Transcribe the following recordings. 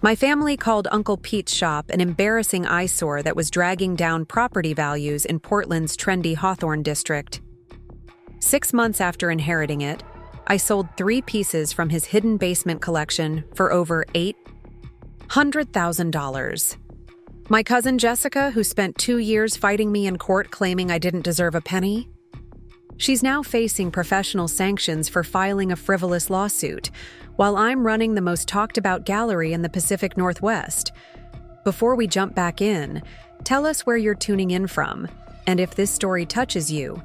My family called Uncle Pete's shop an embarrassing eyesore that was dragging down property values in Portland's trendy Hawthorne District. 6 months after inheriting it, I sold 3 pieces from his hidden basement collection for over $800,000. My cousin Jessica, who spent 2 years fighting me in court claiming I didn't deserve a penny, she's now facing professional sanctions for filing a frivolous lawsuit, while I'm running the most talked-about gallery in the Pacific Northwest. Before we jump back in, tell us where you're tuning in from, and if this story touches you,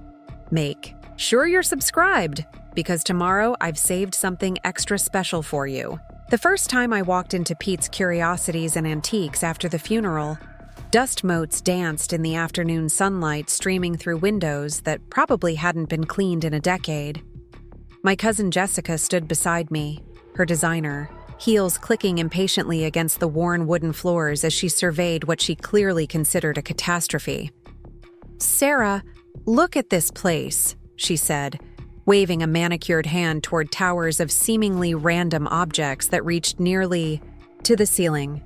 make sure you're subscribed, because tomorrow I've saved something extra special for you. The first time I walked into Pete's Curiosities and Antiques after the funeral, dust motes danced in the afternoon sunlight streaming through windows that probably hadn't been cleaned in a decade. My cousin Jessica stood beside me, her designer, heels clicking impatiently against the worn wooden floors as she surveyed what she clearly considered a catastrophe. "Sarah, look at this place," she said, waving a manicured hand toward towers of seemingly random objects that reached nearly to the ceiling.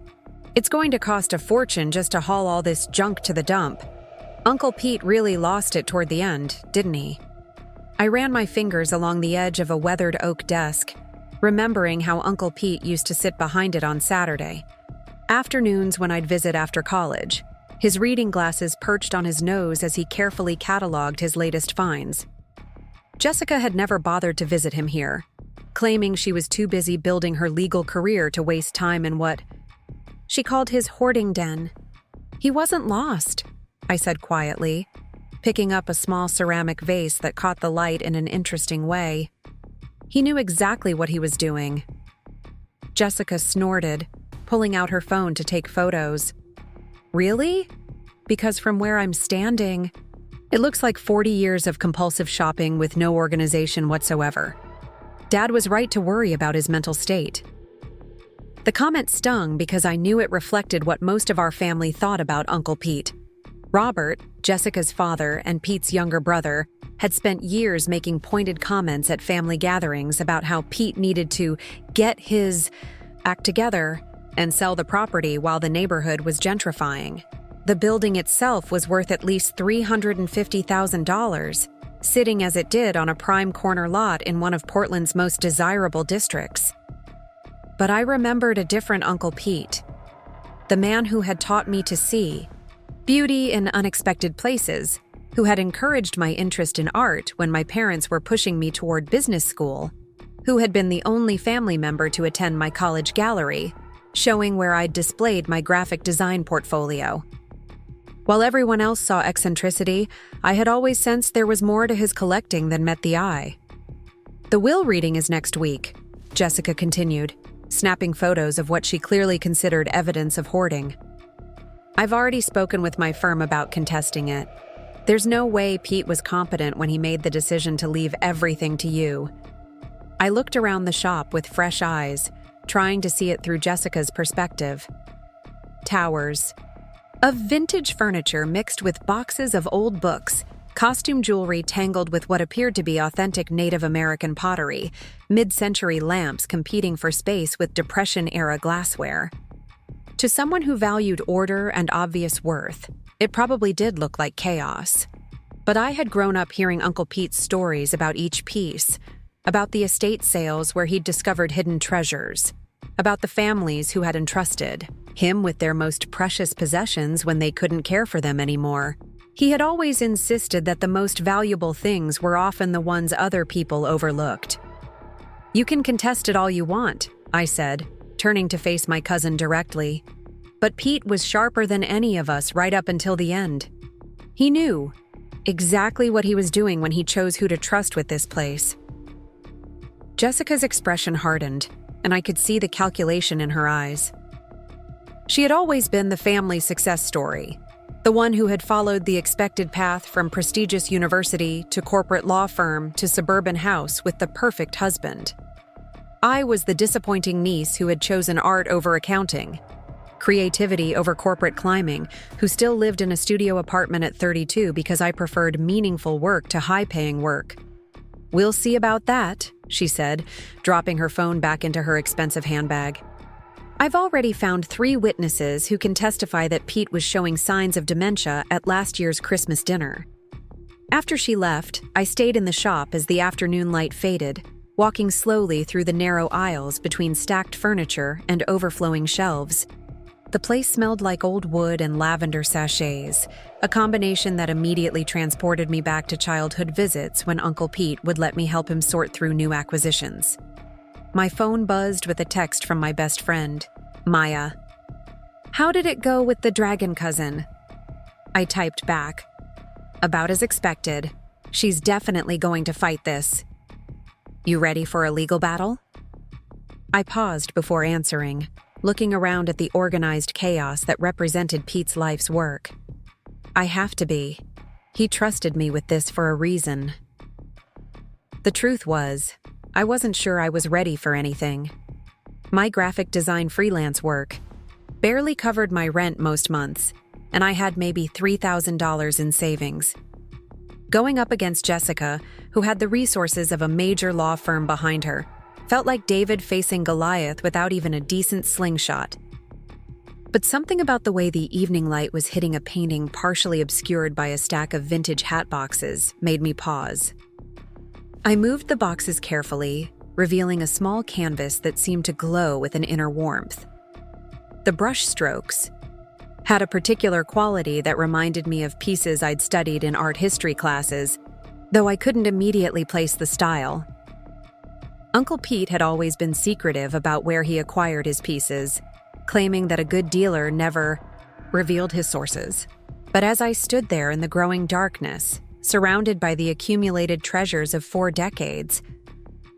"It's going to cost a fortune just to haul all this junk to the dump. Uncle Pete really lost it toward the end, didn't he?" I ran my fingers along the edge of a weathered oak desk, remembering how Uncle Pete used to sit behind it on Saturday afternoons when I'd visit after college, his reading glasses perched on his nose as he carefully catalogued his latest finds. Jessica had never bothered to visit him here, claiming she was too busy building her legal career to waste time in what she called his hoarding den. "He wasn't lost," I said quietly, picking up a small ceramic vase that caught the light in an interesting way. He knew exactly what he was doing. Jessica snorted, pulling out her phone to take photos. "Really? Because from where I'm standing, it looks like 40 years of compulsive shopping with no organization whatsoever. Dad was right to worry about his mental state." The comment stung because I knew it reflected what most of our family thought about Uncle Pete. Robert, Jessica's father and Pete's younger brother, had spent years making pointed comments at family gatherings about how Pete needed to get his act together and sell the property while the neighborhood was gentrifying. The building itself was worth at least $350,000, sitting as it did on a prime corner lot in one of Portland's most desirable districts. But I remembered a different Uncle Pete, the man who had taught me to see beauty in unexpected places, who had encouraged my interest in art when my parents were pushing me toward business school, who had been the only family member to attend my college gallery, showing where I'd displayed my graphic design portfolio. While everyone else saw eccentricity, I had always sensed there was more to his collecting than met the eye. "The will reading is next week," Jessica continued, snapping photos of what she clearly considered evidence of hoarding. "I've already spoken with my firm about contesting it. There's no way Pete was competent when he made the decision to leave everything to you." I looked around the shop with fresh eyes, trying to see it through Jessica's perspective. Towers of vintage furniture mixed with boxes of old books, costume jewelry tangled with what appeared to be authentic Native American pottery, mid-century lamps competing for space with Depression-era glassware. To someone who valued order and obvious worth, it probably did look like chaos. But I had grown up hearing Uncle Pete's stories about each piece, about the estate sales where he'd discovered hidden treasures, about the families who had entrusted him with their most precious possessions when they couldn't care for them anymore. He had always insisted that the most valuable things were often the ones other people overlooked. "You can contest it all you want," I said, turning to face my cousin directly. But Pete was sharper than any of us right up until the end. He knew exactly what he was doing when he chose who to trust with this place. Jessica's expression hardened, and I could see the calculation in her eyes. She had always been the family success story, the one who had followed the expected path from prestigious university to corporate law firm to suburban house with the perfect husband. I was the disappointing niece who had chosen art over accounting, creativity over corporate climbing, who still lived in a studio apartment at 32 because I preferred meaningful work to high-paying work. "We'll see about that," she said, dropping her phone back into her expensive handbag. I've already found 3 witnesses who can testify that Pete was showing signs of dementia at last year's Christmas dinner. After she left, I stayed in the shop as the afternoon light faded, walking slowly through the narrow aisles between stacked furniture and overflowing shelves. The place smelled like old wood and lavender sachets, a combination that immediately transported me back to childhood visits when Uncle Pete would let me help him sort through new acquisitions. My phone buzzed with a text from my best friend, Maya. "How did it go with the dragon cousin?" I typed back. "About as expected. She's definitely going to fight this. You ready for a legal battle?" I paused before answering, looking around at the organized chaos that represented Pete's life's work. I have to be. He trusted me with this for a reason. The truth was, I wasn't sure I was ready for anything. My graphic design freelance work barely covered my rent most months, and I had maybe $3,000 in savings. Going up against Jessica, who had the resources of a major law firm behind her, felt like David facing Goliath without even a decent slingshot. But something about the way the evening light was hitting a painting partially obscured by a stack of vintage hat boxes made me pause. I moved the boxes carefully, revealing a small canvas that seemed to glow with an inner warmth. The brush strokes had a particular quality that reminded me of pieces I'd studied in art history classes, though I couldn't immediately place the style. Uncle Pete had always been secretive about where he acquired his pieces, claiming that a good dealer never revealed his sources. But as I stood there in the growing darkness, surrounded by the accumulated treasures of 4 decades,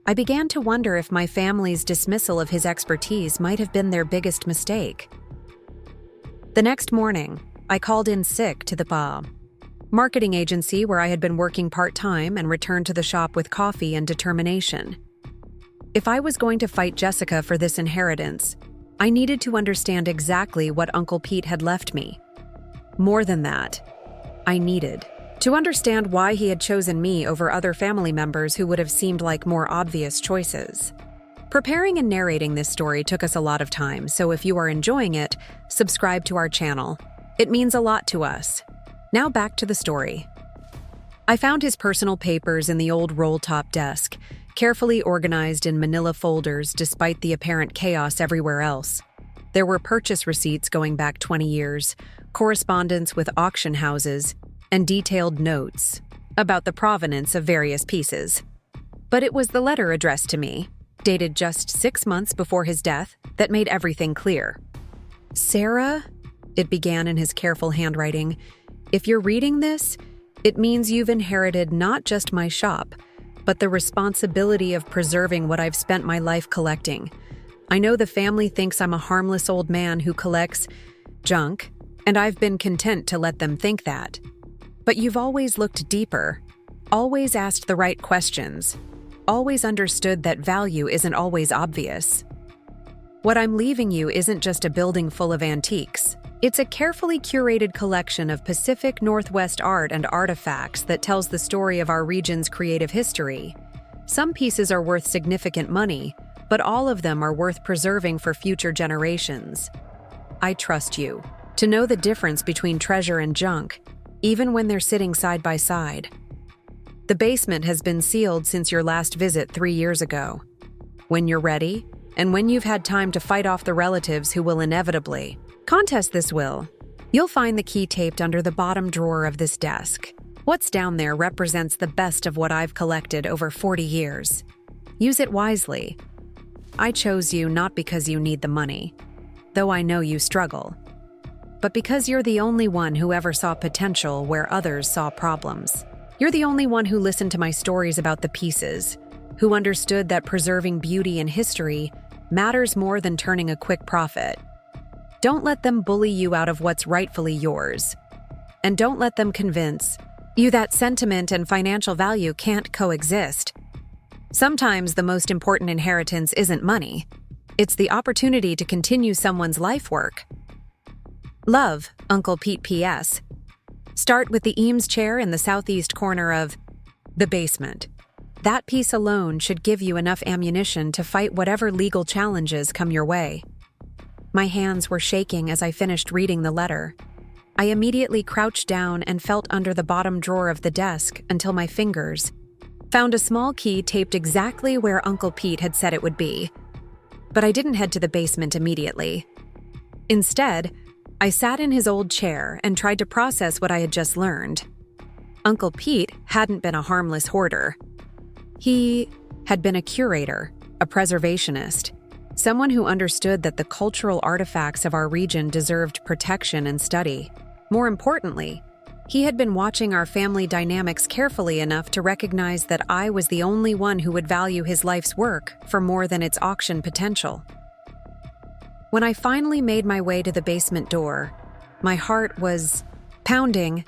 I began to wonder if my family's dismissal of his expertise might have been their biggest mistake. The next morning, I called in sick to the marketing agency where I had been working part-time and returned to the shop with coffee and determination. If I was going to fight Jessica for this inheritance, I needed to understand exactly what Uncle Pete had left me. More than that, I needed to understand why he had chosen me over other family members who would have seemed like more obvious choices. Preparing and narrating this story took us a lot of time, so if you are enjoying it, subscribe to our channel. It means a lot to us. Now back to the story. I found his personal papers in the old roll-top desk, carefully organized in manila folders despite the apparent chaos everywhere else. There were purchase receipts going back 20 years, correspondence with auction houses, and detailed notes about the provenance of various pieces. But it was the letter addressed to me, dated just 6 months before his death, that made everything clear. "Sarah," it began in his careful handwriting, "if you're reading this, it means you've inherited not just my shop, but the responsibility of preserving what I've spent my life collecting. I know the family thinks I'm a harmless old man who collects junk, and I've been content to let them think that. But you've always looked deeper, always asked the right questions, always understood that value isn't always obvious. What I'm leaving you isn't just a building full of antiques. It's a carefully curated collection of Pacific Northwest art and artifacts that tells the story of our region's creative history. Some pieces are worth significant money, but all of them are worth preserving for future generations. I trust you to know the difference between treasure and junk, even when they're sitting side by side. The basement has been sealed since your last visit 3 years ago. When you're ready, and when you've had time to fight off the relatives who will inevitably contest this will, you'll find the key taped under the bottom drawer of this desk. What's down there represents the best of what I've collected over 40 years. Use it wisely. I chose you not because you need the money, though I know you struggle, but because you're the only one who ever saw potential where others saw problems. You're the only one who listened to my stories about the pieces, who understood that preserving beauty and history matters more than turning a quick profit. Don't let them bully you out of what's rightfully yours. And don't let them convince you that sentiment and financial value can't coexist. Sometimes the most important inheritance isn't money. It's the opportunity to continue someone's life work. Love, Uncle Pete P.S. Start with the Eames chair in the southeast corner of the basement. That piece alone should give you enough ammunition to fight whatever legal challenges come your way. My hands were shaking as I finished reading the letter. I immediately crouched down and felt under the bottom drawer of the desk until my fingers found a small key taped exactly where Uncle Pete had said it would be. But I didn't head to the basement immediately. Instead, I sat in his old chair and tried to process what I had just learned. Uncle Pete hadn't been a harmless hoarder. He had been a curator, a preservationist, someone who understood that the cultural artifacts of our region deserved protection and study. More importantly, he had been watching our family dynamics carefully enough to recognize that I was the only one who would value his life's work for more than its auction potential. When I finally made my way to the basement door, my heart was pounding.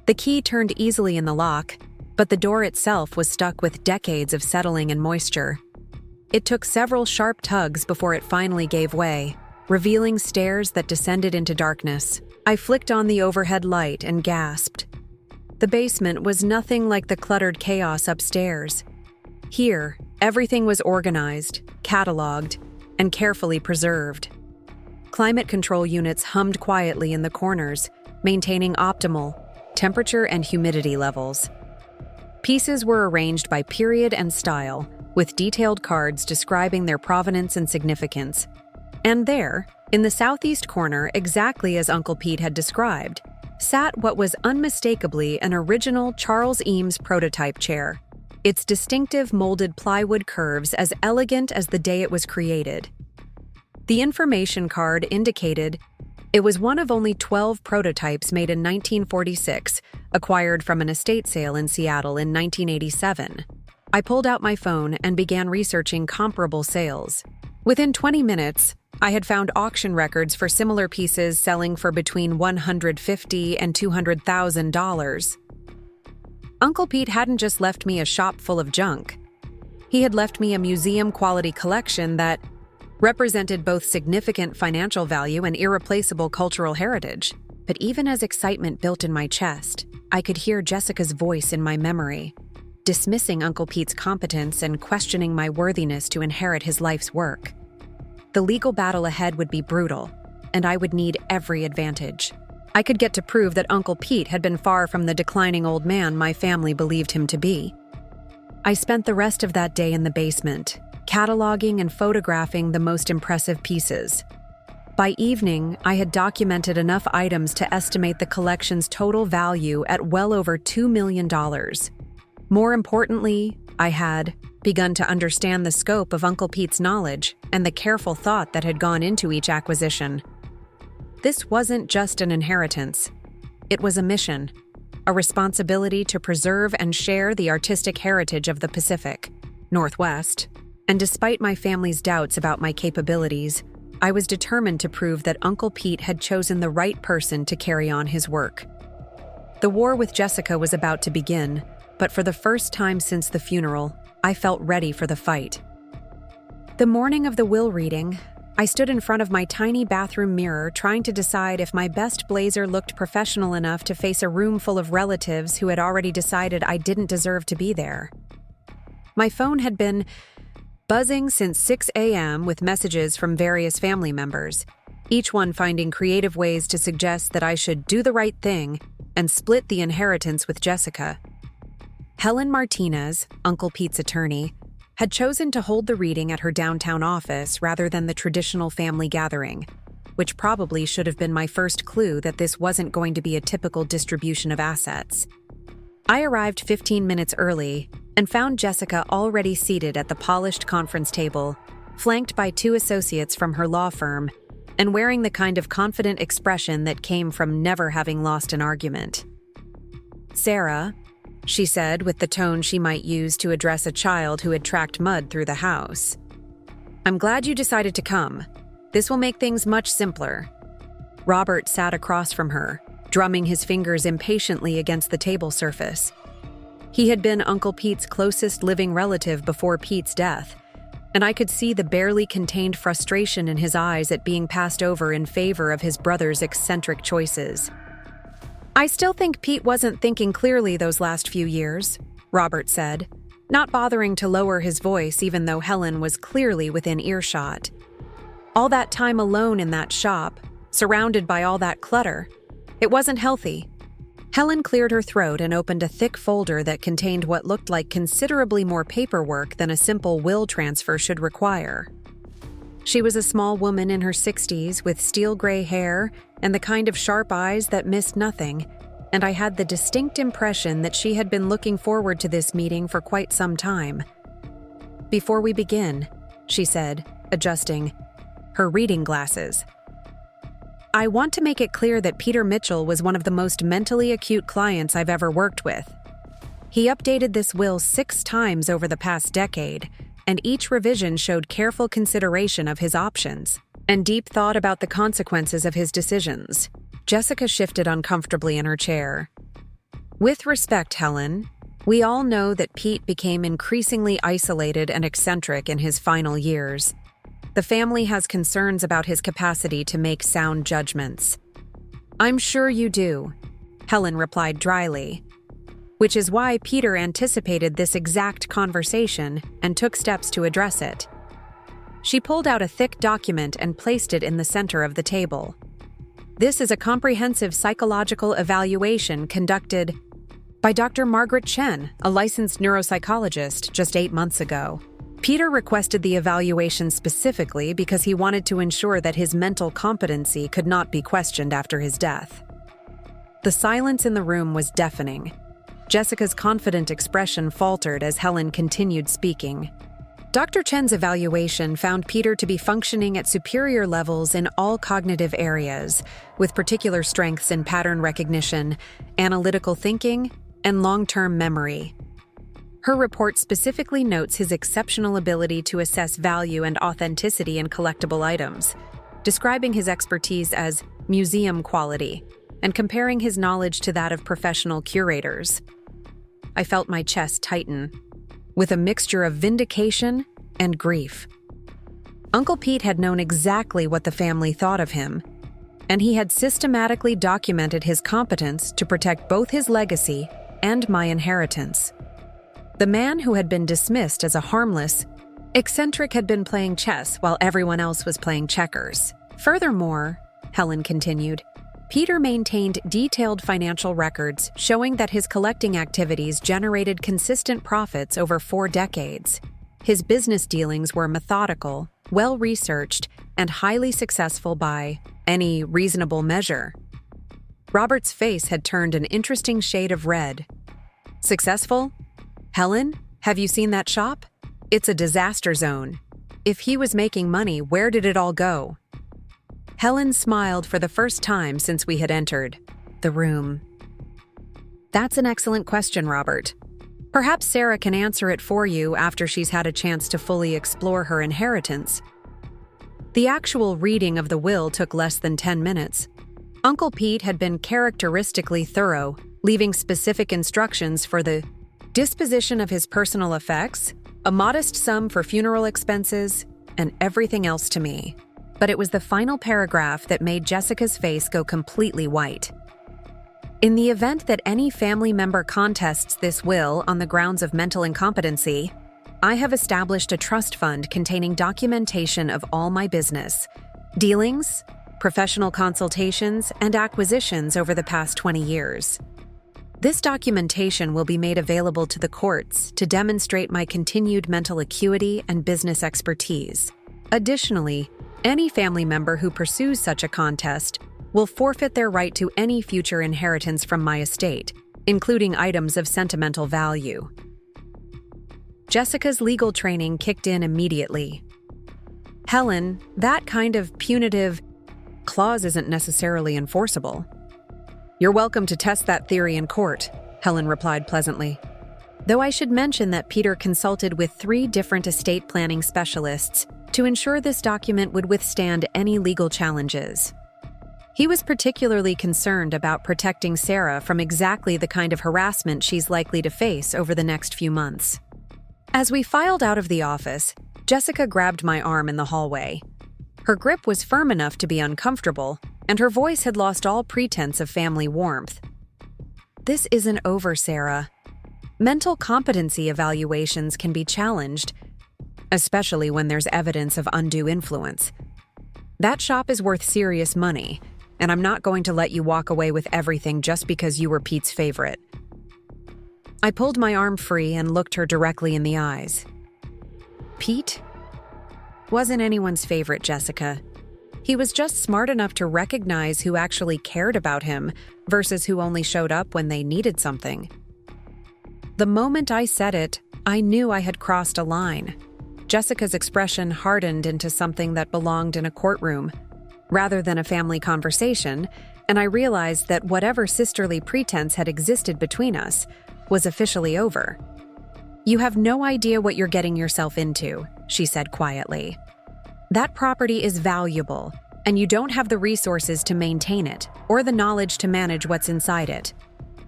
The key turned easily in the lock, but the door itself was stuck with decades of settling and moisture. It took several sharp tugs before it finally gave way, revealing stairs that descended into darkness. I flicked on the overhead light and gasped. The basement was nothing like the cluttered chaos upstairs. Here, everything was organized, catalogued, and carefully preserved. Climate control units hummed quietly in the corners, maintaining optimal temperature and humidity levels. Pieces were arranged by period and style, with detailed cards describing their provenance and significance. And there, in the southeast corner, exactly as Uncle Pete had described, sat what was unmistakably an original Charles Eames prototype chair, its distinctive molded plywood curves as elegant as the day it was created. The information card indicated it was one of only 12 prototypes made in 1946, acquired from an estate sale in Seattle in 1987. I pulled out my phone and began researching comparable sales. Within 20 minutes, I had found auction records for similar pieces selling for between $150,000 and $200,000. Uncle Pete hadn't just left me a shop full of junk. He had left me a museum-quality collection that represented both significant financial value and irreplaceable cultural heritage. But even as excitement built in my chest, I could hear Jessica's voice in my memory, dismissing Uncle Pete's competence and questioning my worthiness to inherit his life's work. The legal battle ahead would be brutal, and I would need every advantage. I could get to prove that Uncle Pete had been far from the declining old man my family believed him to be. I spent the rest of that day in the basement, cataloging and photographing the most impressive pieces. By evening, I had documented enough items to estimate the collection's total value at well over $2 million. More importantly, I had begun to understand the scope of Uncle Pete's knowledge and the careful thought that had gone into each acquisition. This wasn't just an inheritance. It was a mission, a responsibility to preserve and share the artistic heritage of the Pacific Northwest. And despite my family's doubts about my capabilities, I was determined to prove that Uncle Pete had chosen the right person to carry on his work. The war with Jessica was about to begin, but for the first time since the funeral, I felt ready for the fight. The morning of the will reading, I stood in front of my tiny bathroom mirror trying to decide if my best blazer looked professional enough to face a room full of relatives who had already decided I didn't deserve to be there. My phone had been buzzing since 6 a.m. with messages from various family members, each one finding creative ways to suggest that I should do the right thing and split the inheritance with Jessica. Helen Martinez, Uncle Pete's attorney, had chosen to hold the reading at her downtown office rather than the traditional family gathering, which probably should have been my first clue that this wasn't going to be a typical distribution of assets. I arrived 15 minutes early and found Jessica already seated at the polished conference table, flanked by 2 associates from her law firm, and wearing the kind of confident expression that came from never having lost an argument. "Sarah," she said with the tone she might use to address a child who had tracked mud through the house, "I'm glad you decided to come. This will make things much simpler." Robert sat across from her, drumming his fingers impatiently against the table surface. He had been Uncle Pete's closest living relative before Pete's death, and I could see the barely contained frustration in his eyes at being passed over in favor of his brother's eccentric choices. "I still think Pete wasn't thinking clearly those last few years," Robert said, not bothering to lower his voice even though Helen was clearly within earshot. All that time alone in that shop, surrounded by all that clutter. It wasn't healthy. Helen cleared her throat and opened a thick folder that contained what looked like considerably more paperwork than a simple will transfer should require. She was a small woman in her 60s with steel gray hair and the kind of sharp eyes that missed nothing, and I had the distinct impression that she had been looking forward to this meeting for quite some time. "Before we begin," she said, adjusting her reading glasses, "I want to make it clear that Peter Mitchell was one of the most mentally acute clients I've ever worked with. He updated this will 6 times over the past decade, and each revision showed careful consideration of his options and deep thought about the consequences of his decisions." Jessica shifted uncomfortably in her chair. "With respect, Helen, we all know that Pete became increasingly isolated and eccentric in his final years. The family has concerns about his capacity to make sound judgments." "I'm sure you do," Helen replied dryly, "which is why Peter anticipated this exact conversation and took steps to address it." She pulled out a thick document and placed it in the center of the table. "This is a comprehensive psychological evaluation conducted by Dr. Margaret Chen, a licensed neuropsychologist, just 8 months ago. Peter requested the evaluation specifically because he wanted to ensure that his mental competency could not be questioned after his death." The silence in the room was deafening. Jessica's confident expression faltered as Helen continued speaking. "Dr. Chen's evaluation found Peter to be functioning at superior levels in all cognitive areas, with particular strengths in pattern recognition, analytical thinking, and long-term memory. Her report specifically notes his exceptional ability to assess value and authenticity in collectible items, describing his expertise as museum quality and comparing his knowledge to that of professional curators." I felt my chest tighten, with a mixture of vindication and grief. Uncle Pete had known exactly what the family thought of him, and he had systematically documented his competence to protect both his legacy and my inheritance. The man who had been dismissed as a harmless eccentric had been playing chess while everyone else was playing checkers. "Furthermore," Helen continued, "Peter maintained detailed financial records showing that his collecting activities generated consistent profits over 4 decades. His business dealings were methodical, well-researched, and highly successful by any reasonable measure." Robert's face had turned an interesting shade of red. "Successful? Helen, have you seen that shop? It's a disaster zone. If he was making money, where did it all go?" Helen smiled for the first time since we had entered the room. "That's an excellent question, Robert. Perhaps Sarah can answer it for you after she's had a chance to fully explore her inheritance." The actual reading of the will took less than 10 minutes. Uncle Pete had been characteristically thorough, leaving specific instructions for the disposition of his personal effects, a modest sum for funeral expenses, and everything else to me. But it was the final paragraph that made Jessica's face go completely white. "In the event that any family member contests this will on the grounds of mental incompetency, I have established a trust fund containing documentation of all my business, dealings, professional consultations, and acquisitions over the past 20 years. This documentation will be made available to the courts to demonstrate my continued mental acuity and business expertise. Additionally, any family member who pursues such a contest will forfeit their right to any future inheritance from my estate, including items of sentimental value." Jessica's legal training kicked in immediately. "Helen, that kind of punitive clause isn't necessarily enforceable." "You're welcome to test that theory in court," Helen replied pleasantly. Though I should mention that Peter consulted with 3 different estate planning specialists to ensure this document would withstand any legal challenges. He was particularly concerned about protecting Sarah from exactly the kind of harassment she's likely to face over the next few months. As we filed out of the office, Jessica grabbed my arm in the hallway. Her grip was firm enough to be uncomfortable, and her voice had lost all pretense of family warmth. "This isn't over, Sarah. Mental competency evaluations can be challenged, especially when there's evidence of undue influence. That shop is worth serious money, and I'm not going to let you walk away with everything just because you were Pete's favorite. I pulled my arm free and looked her directly in the eyes. Pete wasn't anyone's favorite, Jessica. He was just smart enough to recognize who actually cared about him versus who only showed up when they needed something. The moment I said it, I knew I had crossed a line. Jessica's expression hardened into something that belonged in a courtroom, rather than a family conversation, and I realized that whatever sisterly pretense had existed between us was officially over. "You have no idea what you're getting yourself into," she said quietly. "That property is valuable, and you don't have the resources to maintain it or the knowledge to manage what's inside it.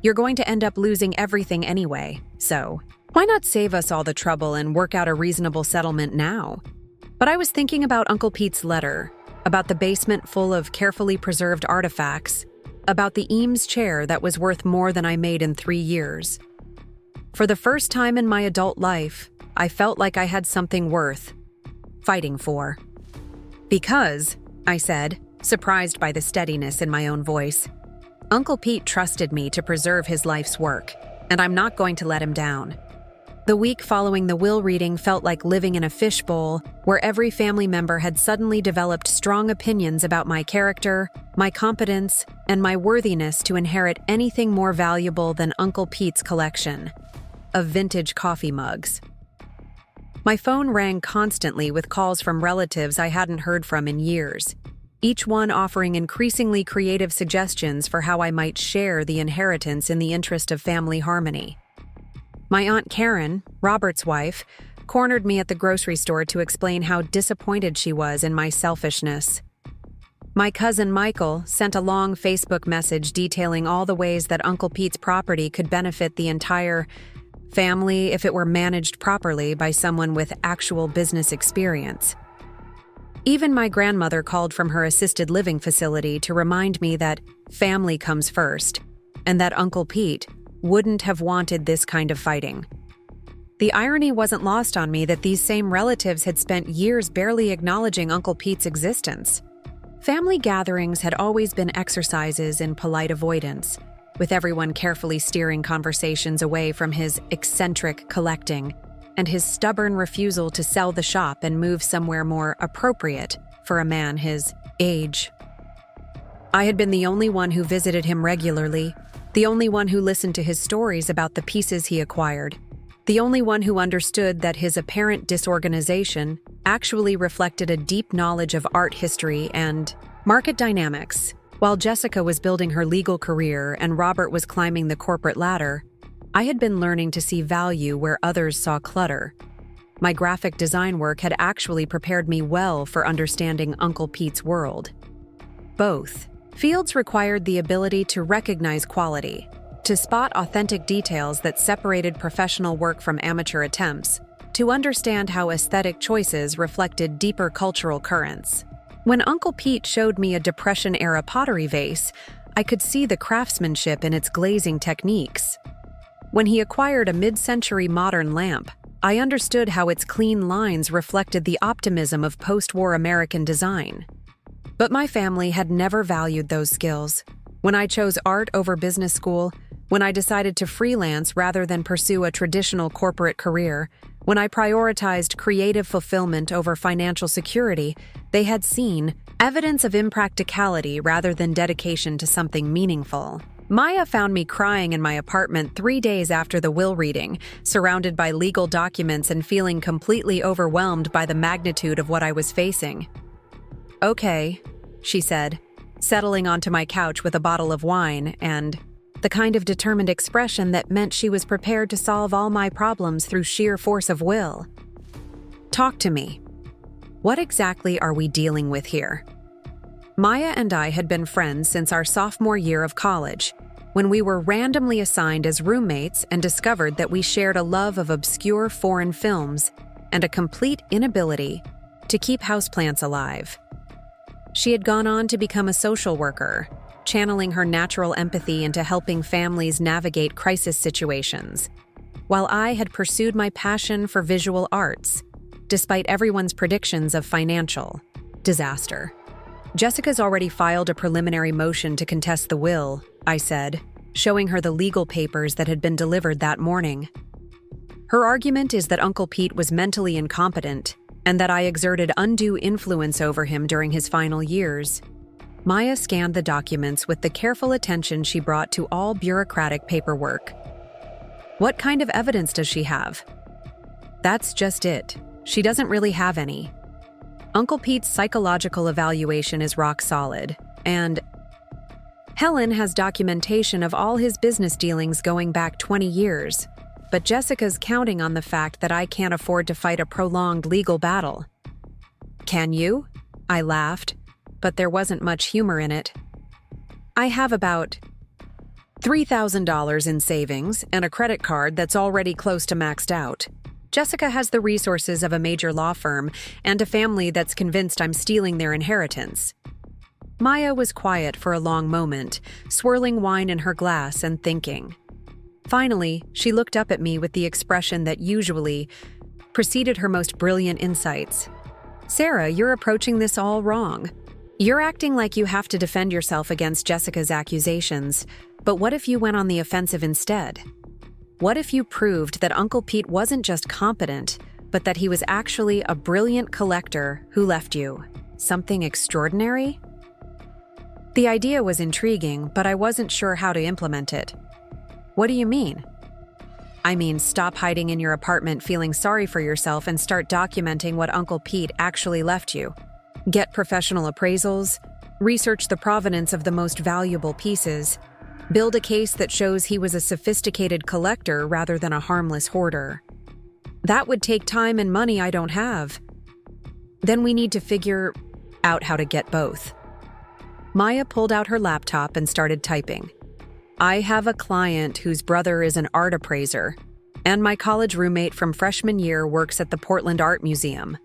You're going to end up losing everything anyway, so why not save us all the trouble and work out a reasonable settlement now?" But I was thinking about Uncle Pete's letter, about the basement full of carefully preserved artifacts, about the Eames chair that was worth more than I made in 3 years. For the first time in my adult life, I felt like I had something worth fighting for. "Because," I said, surprised by the steadiness in my own voice, "Uncle Pete trusted me to preserve his life's work, and I'm not going to let him down." The week following the will reading felt like living in a fishbowl where every family member had suddenly developed strong opinions about my character, my competence, and my worthiness to inherit anything more valuable than Uncle Pete's collection of vintage coffee mugs. My phone rang constantly with calls from relatives I hadn't heard from in years, each one offering increasingly creative suggestions for how I might share the inheritance in the interest of family harmony. My Aunt Karen, Robert's wife, cornered me at the grocery store to explain how disappointed she was in my selfishness. My cousin Michael sent a long Facebook message detailing all the ways that Uncle Pete's property could benefit the entire family if it were managed properly by someone with actual business experience. Even my grandmother called from her assisted living facility to remind me that family comes first, and that Uncle Pete wouldn't have wanted this kind of fighting. The irony wasn't lost on me that these same relatives had spent years barely acknowledging Uncle Pete's existence. Family gatherings had always been exercises in polite avoidance, with everyone carefully steering conversations away from his eccentric collecting and his stubborn refusal to sell the shop and move somewhere more appropriate for a man his age. I had been the only one who visited him regularly, the only one who listened to his stories about the pieces he acquired, the only one who understood that his apparent disorganization actually reflected a deep knowledge of art history and market dynamics. While Jessica was building her legal career and Robert was climbing the corporate ladder, I had been learning to see value where others saw clutter. My graphic design work had actually prepared me well for understanding Uncle Pete's world. Both fields required the ability to recognize quality, to spot authentic details that separated professional work from amateur attempts, to understand how aesthetic choices reflected deeper cultural currents. When Uncle Pete showed me a Depression-era pottery vase, I could see the craftsmanship in its glazing techniques. When he acquired a mid-century modern lamp, I understood how its clean lines reflected the optimism of post-war American design. But my family had never valued those skills. When I chose art over business school, when I decided to freelance rather than pursue a traditional corporate career, when I prioritized creative fulfillment over financial security, they had seen evidence of impracticality rather than dedication to something meaningful. Maya found me crying in my apartment 3 days after the will reading, surrounded by legal documents and feeling completely overwhelmed by the magnitude of what I was facing. "Okay," she said, settling onto my couch with a bottle of wine and the kind of determined expression that meant she was prepared to solve all my problems through sheer force of will. "Talk to me. What exactly are we dealing with here?" Maya and I had been friends since our sophomore year of college, when we were randomly assigned as roommates and discovered that we shared a love of obscure foreign films and a complete inability to keep houseplants alive. She had gone on to become a social worker, channeling her natural empathy into helping families navigate crisis situations, while I had pursued my passion for visual arts, despite everyone's predictions of financial disaster. Jessica's already filed a preliminary motion to contest the will, I said, showing her the legal papers that had been delivered that morning. Her argument is that Uncle Pete was mentally incompetent and that I exerted undue influence over him during his final years. Maya scanned the documents with the careful attention she brought to all bureaucratic paperwork. What kind of evidence does she have? That's just it. She doesn't really have any. Uncle Pete's psychological evaluation is rock solid, and Helen has documentation of all his business dealings going back 20 years, but Jessica's counting on the fact that I can't afford to fight a prolonged legal battle. Can you? I laughed, but there wasn't much humor in it. I have about $3,000 in savings and a credit card that's already close to maxed out. Jessica has the resources of a major law firm and a family that's convinced I'm stealing their inheritance. Maya was quiet for a long moment, swirling wine in her glass and thinking. Finally, she looked up at me with the expression that usually preceded her most brilliant insights. Sarah, you're approaching this all wrong. You're acting like you have to defend yourself against Jessica's accusations, but what if you went on the offensive instead? What if you proved that Uncle Pete wasn't just competent, but that he was actually a brilliant collector who left you something extraordinary? The idea was intriguing, but I wasn't sure how to implement it. What do you mean? I mean, stop hiding in your apartment feeling sorry for yourself and start documenting what Uncle Pete actually left you. Get professional appraisals, research the provenance of the most valuable pieces, build a case that shows he was a sophisticated collector rather than a harmless hoarder. That would take time and money I don't have. Then we need to figure out how to get both. Maya pulled out her laptop and started typing. I have a client whose brother is an art appraiser, and my college roommate from freshman year works at the Portland Art Museum.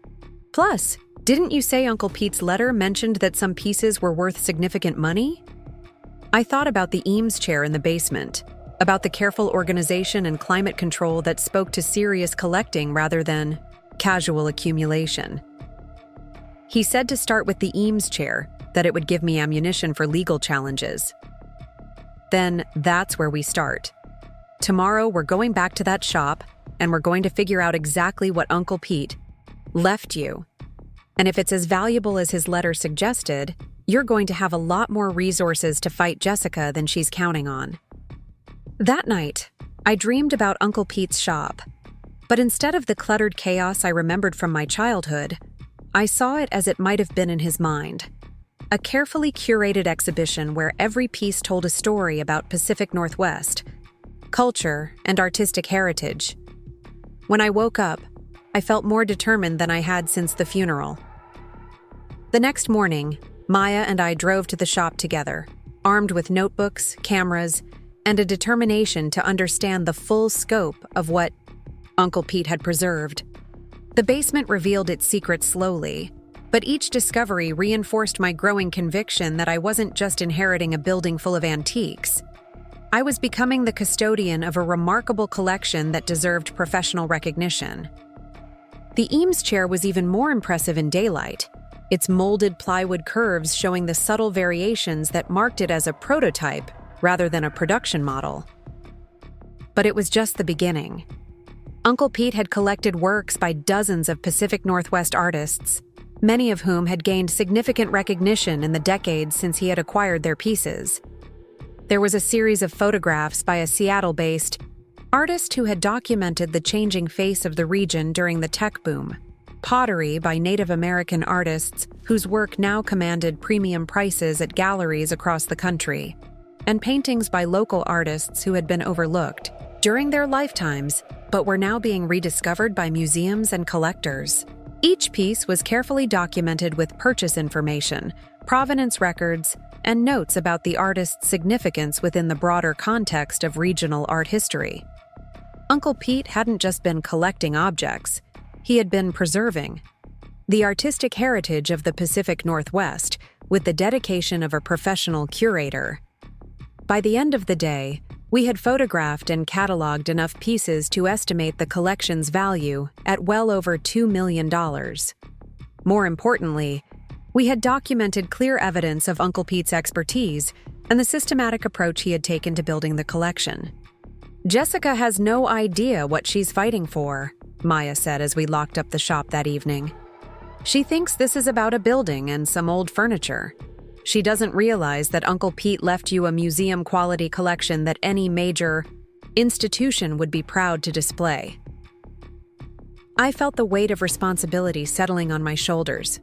Plus, didn't you say Uncle Pete's letter mentioned that some pieces were worth significant money? I thought about the Eames chair in the basement, about the careful organization and climate control that spoke to serious collecting rather than casual accumulation. He said to start with the Eames chair, that it would give me ammunition for legal challenges. Then that's where we start. Tomorrow we're going back to that shop, and we're going to figure out exactly what Uncle Pete left you. And if it's as valuable as his letter suggested, you're going to have a lot more resources to fight Jessica than she's counting on. That night, I dreamed about Uncle Pete's shop, but instead of the cluttered chaos I remembered from my childhood, I saw it as it might have been in his mind. A carefully curated exhibition where every piece told a story about Pacific Northwest, culture, and artistic heritage. When I woke up, I felt more determined than I had since the funeral. The next morning, Maya and I drove to the shop together, armed with notebooks, cameras, and a determination to understand the full scope of what Uncle Pete had preserved. The basement revealed its secrets slowly, but each discovery reinforced my growing conviction that I wasn't just inheriting a building full of antiques. I was becoming the custodian of a remarkable collection that deserved professional recognition. The Eames chair was even more impressive in daylight, its molded plywood curves showing the subtle variations that marked it as a prototype rather than a production model. But it was just the beginning. Uncle Pete had collected works by dozens of Pacific Northwest artists, many of whom had gained significant recognition in the decades since he had acquired their pieces. There was a series of photographs by a Seattle-based artist who had documented the changing face of the region during the tech boom, pottery by Native American artists whose work now commanded premium prices at galleries across the country, and paintings by local artists who had been overlooked during their lifetimes but were now being rediscovered by museums and collectors. Each piece was carefully documented with purchase information, provenance records, and notes about the artist's significance within the broader context of regional art history. Uncle Pete hadn't just been collecting objects, he had been preserving the artistic heritage of the Pacific Northwest with the dedication of a professional curator. By the end of the day, we had photographed and catalogued enough pieces to estimate the collection's value at well over $2 million. More importantly, We had documented clear evidence of Uncle Pete's expertise and the systematic approach he had taken to building the collection. "Jessica has no idea what she's fighting for," Maya said as we locked up the shop that evening. "She thinks this is about a building and some old furniture. She doesn't realize that Uncle Pete left you a museum-quality collection that any major institution would be proud to display." I felt the weight of responsibility settling on my shoulders,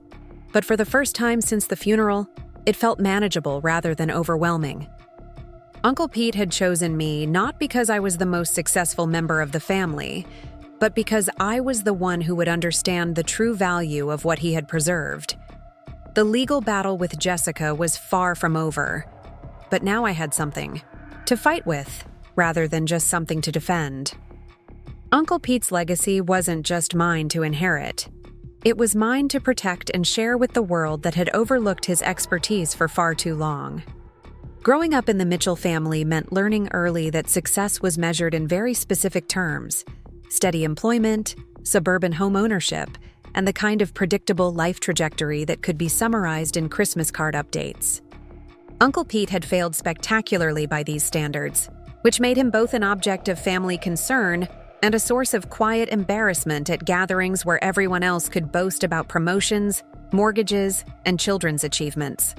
but for the first time since the funeral, it felt manageable rather than overwhelming. Uncle Pete had chosen me not because I was the most successful member of the family, but because I was the one who would understand the true value of what he had preserved. The legal battle with Jessica was far from over, but now I had something to fight with rather than just something to defend. Uncle Pete's legacy wasn't just mine to inherit. It was mine to protect and share with the world that had overlooked his expertise for far too long. Growing up in the Mitchell family meant learning early that success was measured in very specific terms: steady employment, suburban home ownership, and the kind of predictable life trajectory that could be summarized in Christmas card updates. Uncle Pete had failed spectacularly by these standards, which made him both an object of family concern and a source of quiet embarrassment at gatherings where everyone else could boast about promotions, mortgages, and children's achievements.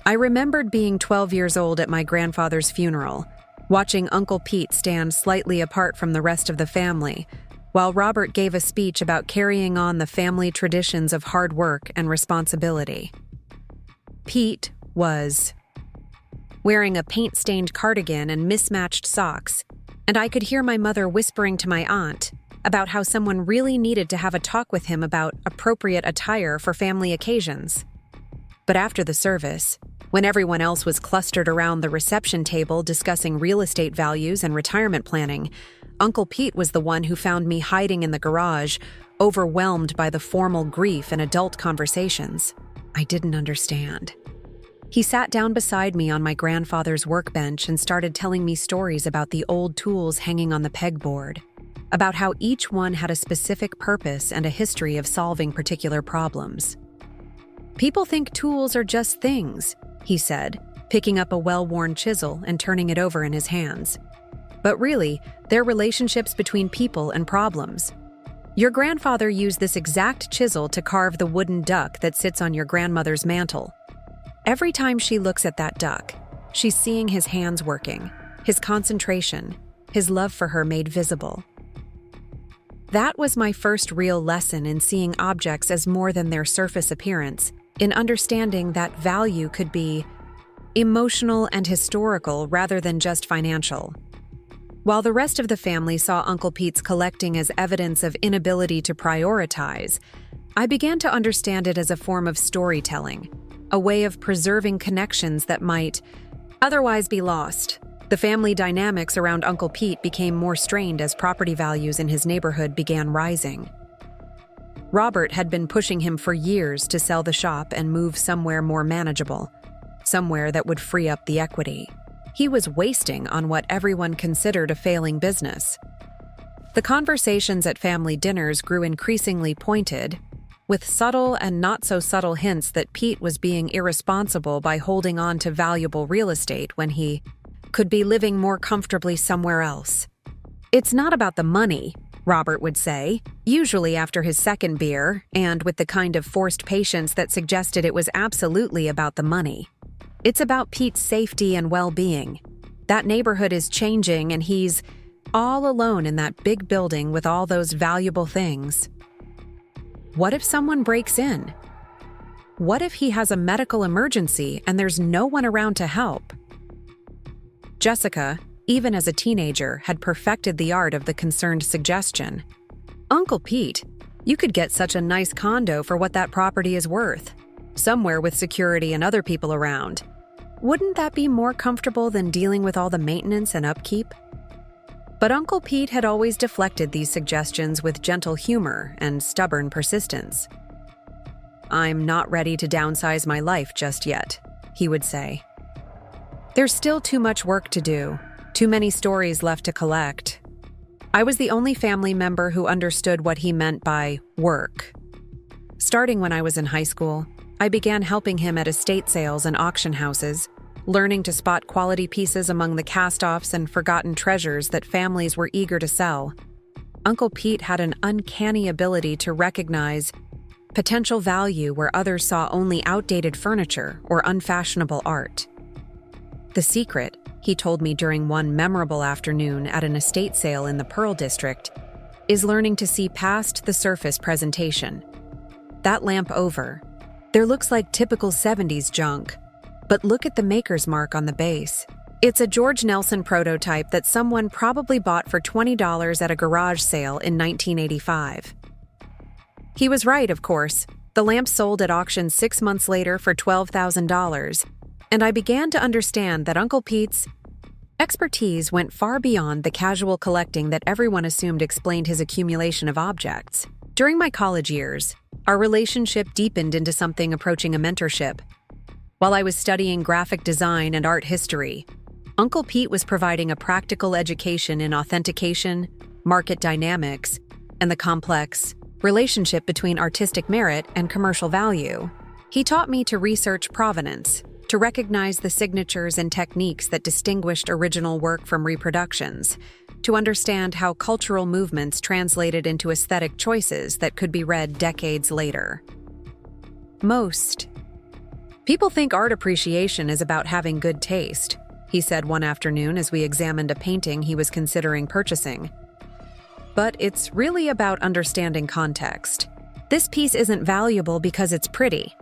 I remembered being 12 years old at my grandfather's funeral, watching Uncle Pete stand slightly apart from the rest of the family, while Robert gave a speech about carrying on the family traditions of hard work and responsibility. Pete was wearing a paint-stained cardigan and mismatched socks, and I could hear my mother whispering to my aunt about how someone really needed to have a talk with him about appropriate attire for family occasions. But after the service, when everyone else was clustered around the reception table discussing real estate values and retirement planning, Uncle Pete was the one who found me hiding in the garage, overwhelmed by the formal grief and adult conversations. I didn't understand. He sat down beside me on my grandfather's workbench and started telling me stories about the old tools hanging on the pegboard, about how each one had a specific purpose and a history of solving particular problems. "People think tools are just things," he said, picking up a well-worn chisel and turning it over in his hands. "But really, they're relationships between people and problems. Your grandfather used this exact chisel to carve the wooden duck that sits on your grandmother's mantel. Every time she looks at that duck, she's seeing his hands working, his concentration, his love for her made visible." That was my first real lesson in seeing objects as more than their surface appearance, in understanding that value could be emotional and historical rather than just financial. While the rest of the family saw Uncle Pete's collecting as evidence of inability to prioritize, I began to understand it as a form of storytelling, a way of preserving connections that might otherwise be lost. The family dynamics around Uncle Pete became more strained as property values in his neighborhood began rising. Robert had been pushing him for years to sell the shop and move somewhere more manageable, somewhere that would free up the equity. He was wasting on what everyone considered a failing business. The conversations at family dinners grew increasingly pointed, with subtle and not-so-subtle hints that Pete was being irresponsible by holding on to valuable real estate when he could be living more comfortably somewhere else. "It's not about the money," Robert would say, usually after his second beer, and with the kind of forced patience that suggested it was absolutely about the money. "It's about Pete's safety and well-being. That neighborhood is changing and he's all alone in that big building with all those valuable things. What if someone breaks in? What if he has a medical emergency and there's no one around to help?" Jessica, even as a teenager, had perfected the art of the concerned suggestion. "Uncle Pete, you could get such a nice condo for what that property is worth, somewhere with security and other people around. Wouldn't that be more comfortable than dealing with all the maintenance and upkeep?" But Uncle Pete had always deflected these suggestions with gentle humor and stubborn persistence. "I'm not ready to downsize my life just yet," he would say. "There's still too much work to do, too many stories left to collect." I was the only family member who understood what he meant by work. Starting when I was in high school, I began helping him at estate sales and auction houses, learning to spot quality pieces among the cast-offs and forgotten treasures that families were eager to sell. Uncle Pete had an uncanny ability to recognize potential value where others saw only outdated furniture or unfashionable art. The secret, he told me during one memorable afternoon at an estate sale in the Pearl District, is learning to see past the surface presentation. That lamp over. There looks like typical 70s junk, but look at the maker's mark on the base. It's a George Nelson prototype that someone probably bought for $20 at a garage sale in 1985. He was right, of course. The lamp sold at auction 6 months later for $12,000, and I began to understand that Uncle Pete's expertise went far beyond the casual collecting that everyone assumed explained his accumulation of objects. During my college years, our relationship deepened into something approaching a mentorship. While I was studying graphic design and art history, Uncle Pete was providing a practical education in authentication, market dynamics, and the complex relationship between artistic merit and commercial value. He taught me to research provenance, to recognize the signatures and techniques that distinguished original work from reproductions, to understand how cultural movements translated into aesthetic choices that could be read decades later. Most people think art appreciation is about having good taste, he said one afternoon as we examined a painting he was considering purchasing. But it's really about understanding context. This piece isn't valuable because it's pretty.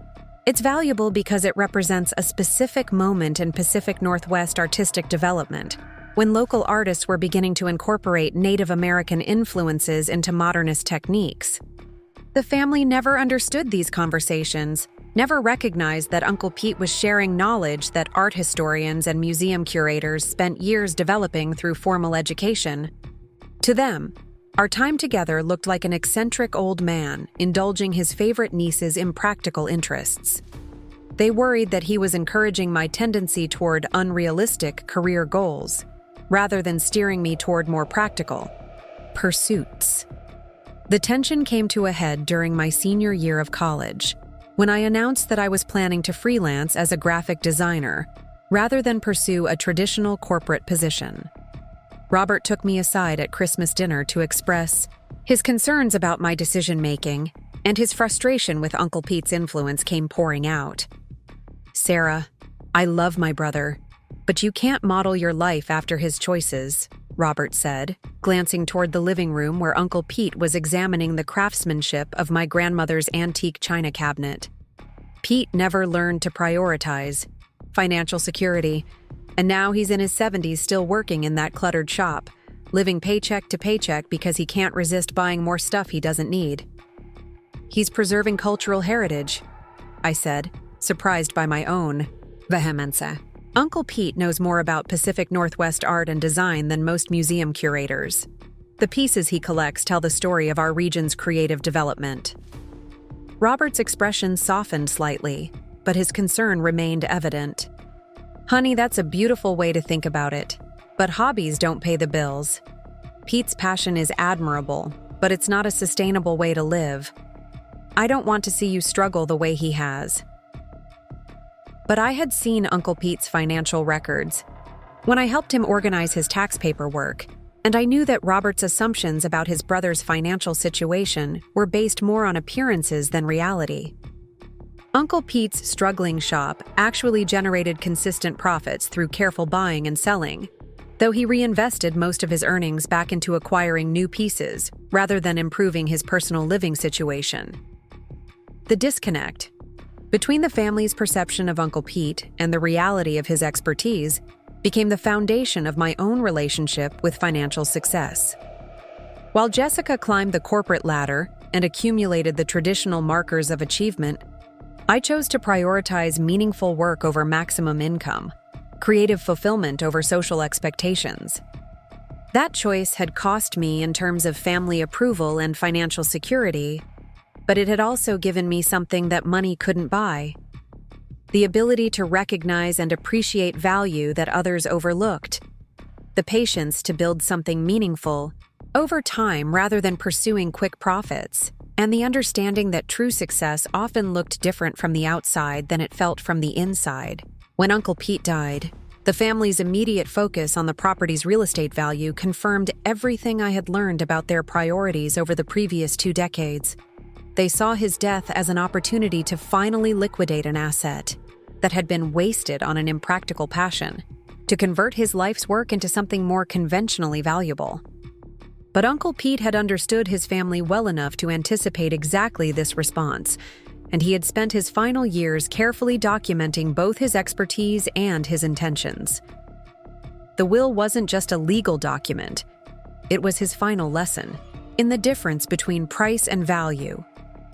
It's valuable because it represents a specific moment in Pacific Northwest artistic development, when local artists were beginning to incorporate Native American influences into modernist techniques. The family never understood these conversations, never recognized that Uncle Pete was sharing knowledge that art historians and museum curators spent years developing through formal education. To them, our time together looked like an eccentric old man indulging his favorite niece's impractical interests. They worried that he was encouraging my tendency toward unrealistic career goals, rather than steering me toward more practical pursuits. The tension came to a head during my senior year of college, when I announced that I was planning to freelance as a graphic designer, rather than pursue a traditional corporate position. Robert took me aside at Christmas dinner to express his concerns about my decision-making, and his frustration with Uncle Pete's influence came pouring out. "Sarah, I love my brother, but you can't model your life after his choices," Robert said, glancing toward the living room where Uncle Pete was examining the craftsmanship of my grandmother's antique china cabinet. Pete never learned to prioritize financial security, and now he's in his 70s still working in that cluttered shop, living paycheck to paycheck because he can't resist buying more stuff he doesn't need. "He's preserving cultural heritage," I said, surprised by my own vehemence. "Uncle Pete knows more about Pacific Northwest art and design than most museum curators. The pieces he collects tell the story of our region's creative development." Robert's expression softened slightly, but his concern remained evident. "Honey, that's a beautiful way to think about it, but hobbies don't pay the bills. Pete's passion is admirable, but it's not a sustainable way to live. I don't want to see you struggle the way he has." But I had seen Uncle Pete's financial records when I helped him organize his tax paperwork, and I knew that Robert's assumptions about his brother's financial situation were based more on appearances than reality. Uncle Pete's struggling shop actually generated consistent profits through careful buying and selling, though he reinvested most of his earnings back into acquiring new pieces rather than improving his personal living situation. The disconnect between the family's perception of Uncle Pete and the reality of his expertise became the foundation of my own relationship with financial success. While Jessica climbed the corporate ladder and accumulated the traditional markers of achievement, I chose to prioritize meaningful work over maximum income, creative fulfillment over social expectations. That choice had cost me in terms of family approval and financial security, but it had also given me something that money couldn't buy: the ability to recognize and appreciate value that others overlooked, the patience to build something meaningful over time rather than pursuing quick profits. and the understanding that true success often looked different from the outside than it felt from the inside. When Uncle Pete died, the family's immediate focus on the property's real estate value confirmed everything I had learned about their priorities over the previous 2 decades. They saw his death as an opportunity to finally liquidate an asset that had been wasted on an impractical passion, to convert his life's work into something more conventionally valuable. But Uncle Pete had understood his family well enough to anticipate exactly this response, and he had spent his final years carefully documenting both his expertise and his intentions. The will wasn't just a legal document, it was his final lesson in the difference between price and value,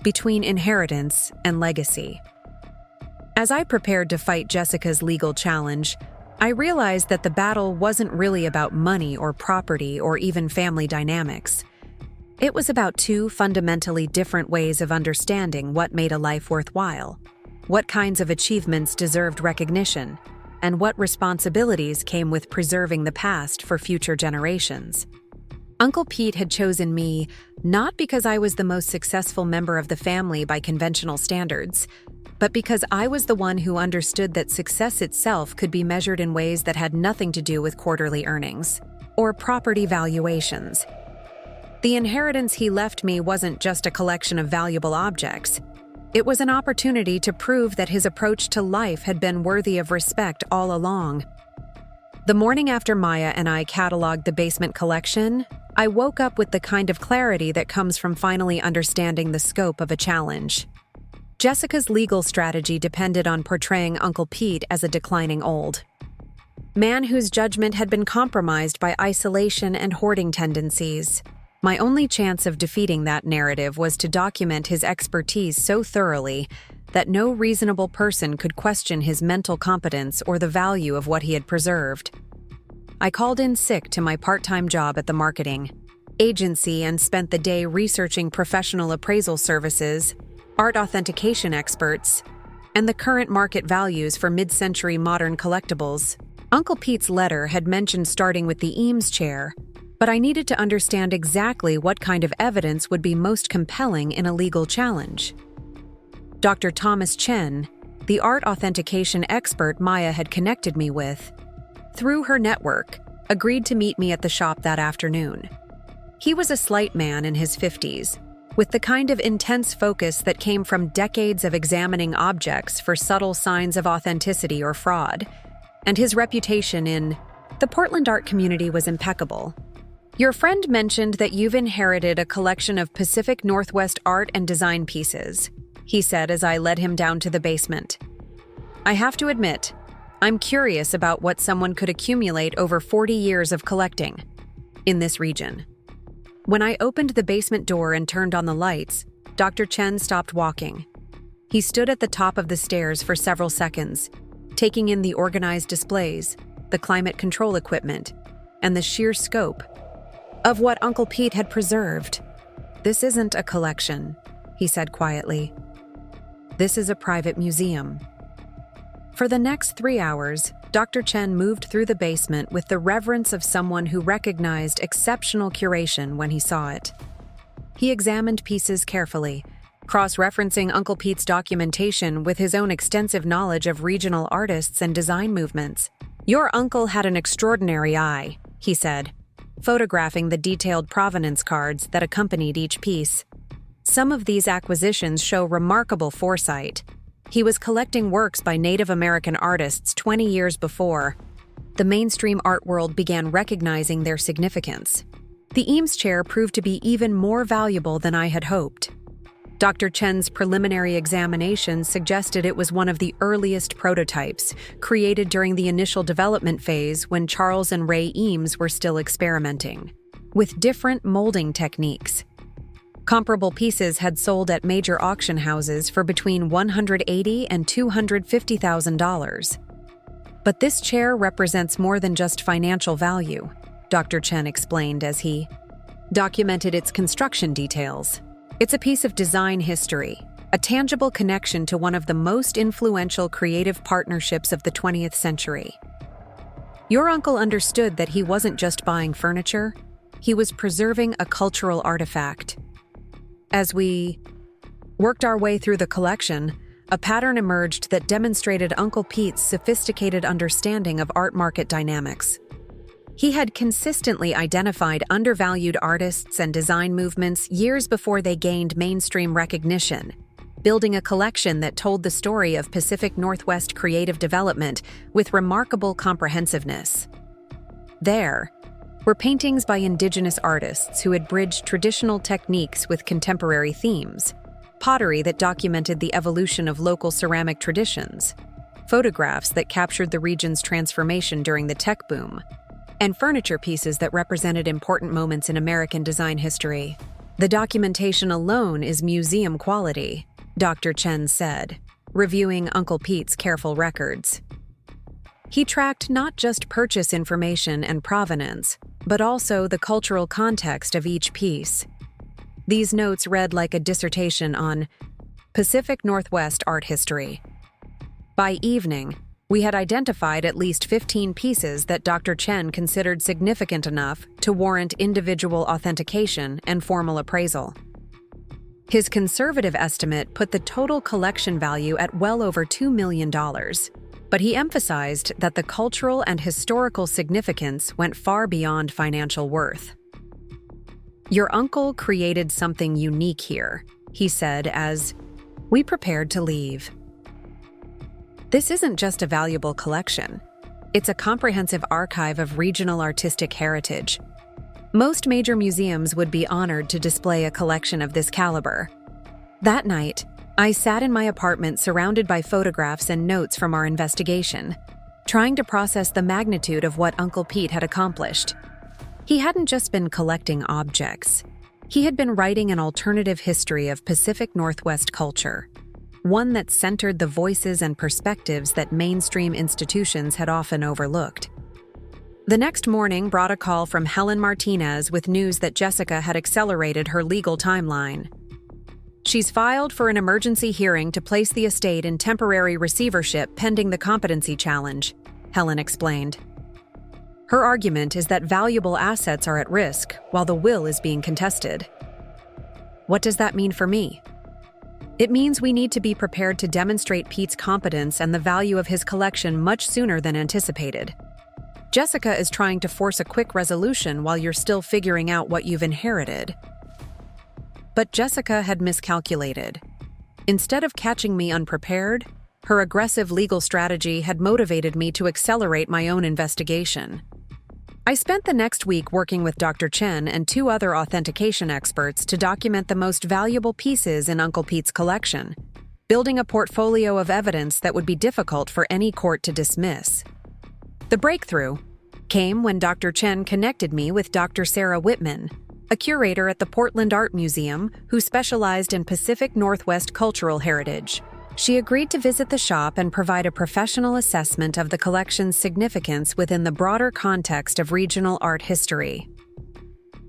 between inheritance and legacy. As I prepared to fight Jessica's legal challenge, I realized that the battle wasn't really about money or property or even family dynamics. It was about 2 fundamentally different ways of understanding what made a life worthwhile, what kinds of achievements deserved recognition, and what responsibilities came with preserving the past for future generations. Uncle Pete had chosen me not because I was the most successful member of the family by conventional standards, but because I was the one who understood that success itself could be measured in ways that had nothing to do with quarterly earnings or property valuations. The inheritance he left me wasn't just a collection of valuable objects. It was an opportunity to prove that his approach to life had been worthy of respect all along. The morning after Maya and I catalogued the basement collection, I woke up with the kind of clarity that comes from finally understanding the scope of a challenge. Jessica's legal strategy depended on portraying Uncle Pete as a declining old man whose judgment had been compromised by isolation and hoarding tendencies. My only chance of defeating that narrative was to document his expertise so thoroughly that no reasonable person could question his mental competence or the value of what he had preserved. I called in sick to my part-time job at the marketing agency and spent the day researching professional appraisal services, art authentication experts, and the current market values for mid-century modern collectibles. Uncle Pete's letter had mentioned starting with the Eames chair, but I needed to understand exactly what kind of evidence would be most compelling in a legal challenge. Dr. Thomas Chen, the art authentication expert Maya had connected me with, through her network, agreed to meet me at the shop that afternoon. He was a slight man in his 50s, with the kind of intense focus that came from decades of examining objects for subtle signs of authenticity or fraud, and his reputation in the Portland art community was impeccable. "Your friend mentioned that you've inherited a collection of Pacific Northwest art and design pieces," he said as I led him down to the basement. "I have to admit, I'm curious about what someone could accumulate over 40 years of collecting in this region." When I opened the basement door and turned on the lights, Dr. Chen stopped walking. He stood at the top of the stairs for several seconds, taking in the organized displays, the climate control equipment, and the sheer scope of what Uncle Pete had preserved. "This isn't a collection," he said quietly. "This is a private museum." For the next 3 hours, Dr. Chen moved through the basement with the reverence of someone who recognized exceptional curation when he saw it. He examined pieces carefully, cross-referencing Uncle Pete's documentation with his own extensive knowledge of regional artists and design movements. "Your uncle had an extraordinary eye," he said, photographing the detailed provenance cards that accompanied each piece. "Some of these acquisitions show remarkable foresight. He was collecting works by Native American artists 20 years before the mainstream art world began recognizing their significance. The Eames chair proved to be even more valuable than I had hoped. Dr. Chen's preliminary examination suggested it was one of the earliest prototypes, created during the initial development phase when Charles and Ray Eames were still experimenting with different molding techniques. Comparable pieces had sold at major auction houses for between $180,000 and $250,000. But this chair represents more than just financial value, Dr. Chen explained as he documented its construction details. "It's a piece of design history, a tangible connection to one of the most influential creative partnerships of the 20th century. Your uncle understood that he wasn't just buying furniture, he was preserving a cultural artifact." As we worked our way through the collection, a pattern emerged that demonstrated Uncle Pete's sophisticated understanding of art market dynamics. He had consistently identified undervalued artists and design movements years before they gained mainstream recognition, building a collection that told the story of Pacific Northwest creative development with remarkable comprehensiveness. There were paintings by indigenous artists who had bridged traditional techniques with contemporary themes, pottery that documented the evolution of local ceramic traditions, photographs that captured the region's transformation during the tech boom, and furniture pieces that represented important moments in American design history. "The documentation alone is museum quality," Dr. Chen said, reviewing Uncle Pete's careful records. He tracked not just purchase information and provenance, but also the cultural context of each piece. These notes read like a dissertation on Pacific Northwest art history. By evening, we had identified at least 15 pieces that Dr. Chen considered significant enough to warrant individual authentication and formal appraisal. His conservative estimate put the total collection value at well over $2 million, but he emphasized that the cultural and historical significance went far beyond financial worth. "Your uncle created something unique here," he said as we prepared to leave. "This isn't just a valuable collection. It's a comprehensive archive of regional artistic heritage. Most major museums would be honored to display a collection of this caliber." That night, I sat in my apartment surrounded by photographs and notes from our investigation, trying to process the magnitude of what Uncle Pete had accomplished. He hadn't just been collecting objects. He had been writing an alternative history of Pacific Northwest culture, one that centered the voices and perspectives that mainstream institutions had often overlooked. The next morning brought a call from Helen Martinez with news that Jessica had accelerated her legal timeline. "She's filed for an emergency hearing to place the estate in temporary receivership pending the competency challenge," Helen explained. "Her argument is that valuable assets are at risk while the will is being contested." What does that mean for me? It means we need to be prepared to demonstrate Pete's competence and the value of his collection much sooner than anticipated. Jessica is trying to force a quick resolution while you're still figuring out what you've inherited. But Jessica had miscalculated. Instead of catching me unprepared, her aggressive legal strategy had motivated me to accelerate my own investigation. I spent the next week working with Dr. Chen and 2 other authentication experts to document the most valuable pieces in Uncle Pete's collection, building a portfolio of evidence that would be difficult for any court to dismiss. The breakthrough came when Dr. Chen connected me with Dr. Sarah Whitman, a curator at the Portland Art Museum who specialized in Pacific Northwest cultural heritage. She agreed to visit the shop and provide a professional assessment of the collection's significance within the broader context of regional art history.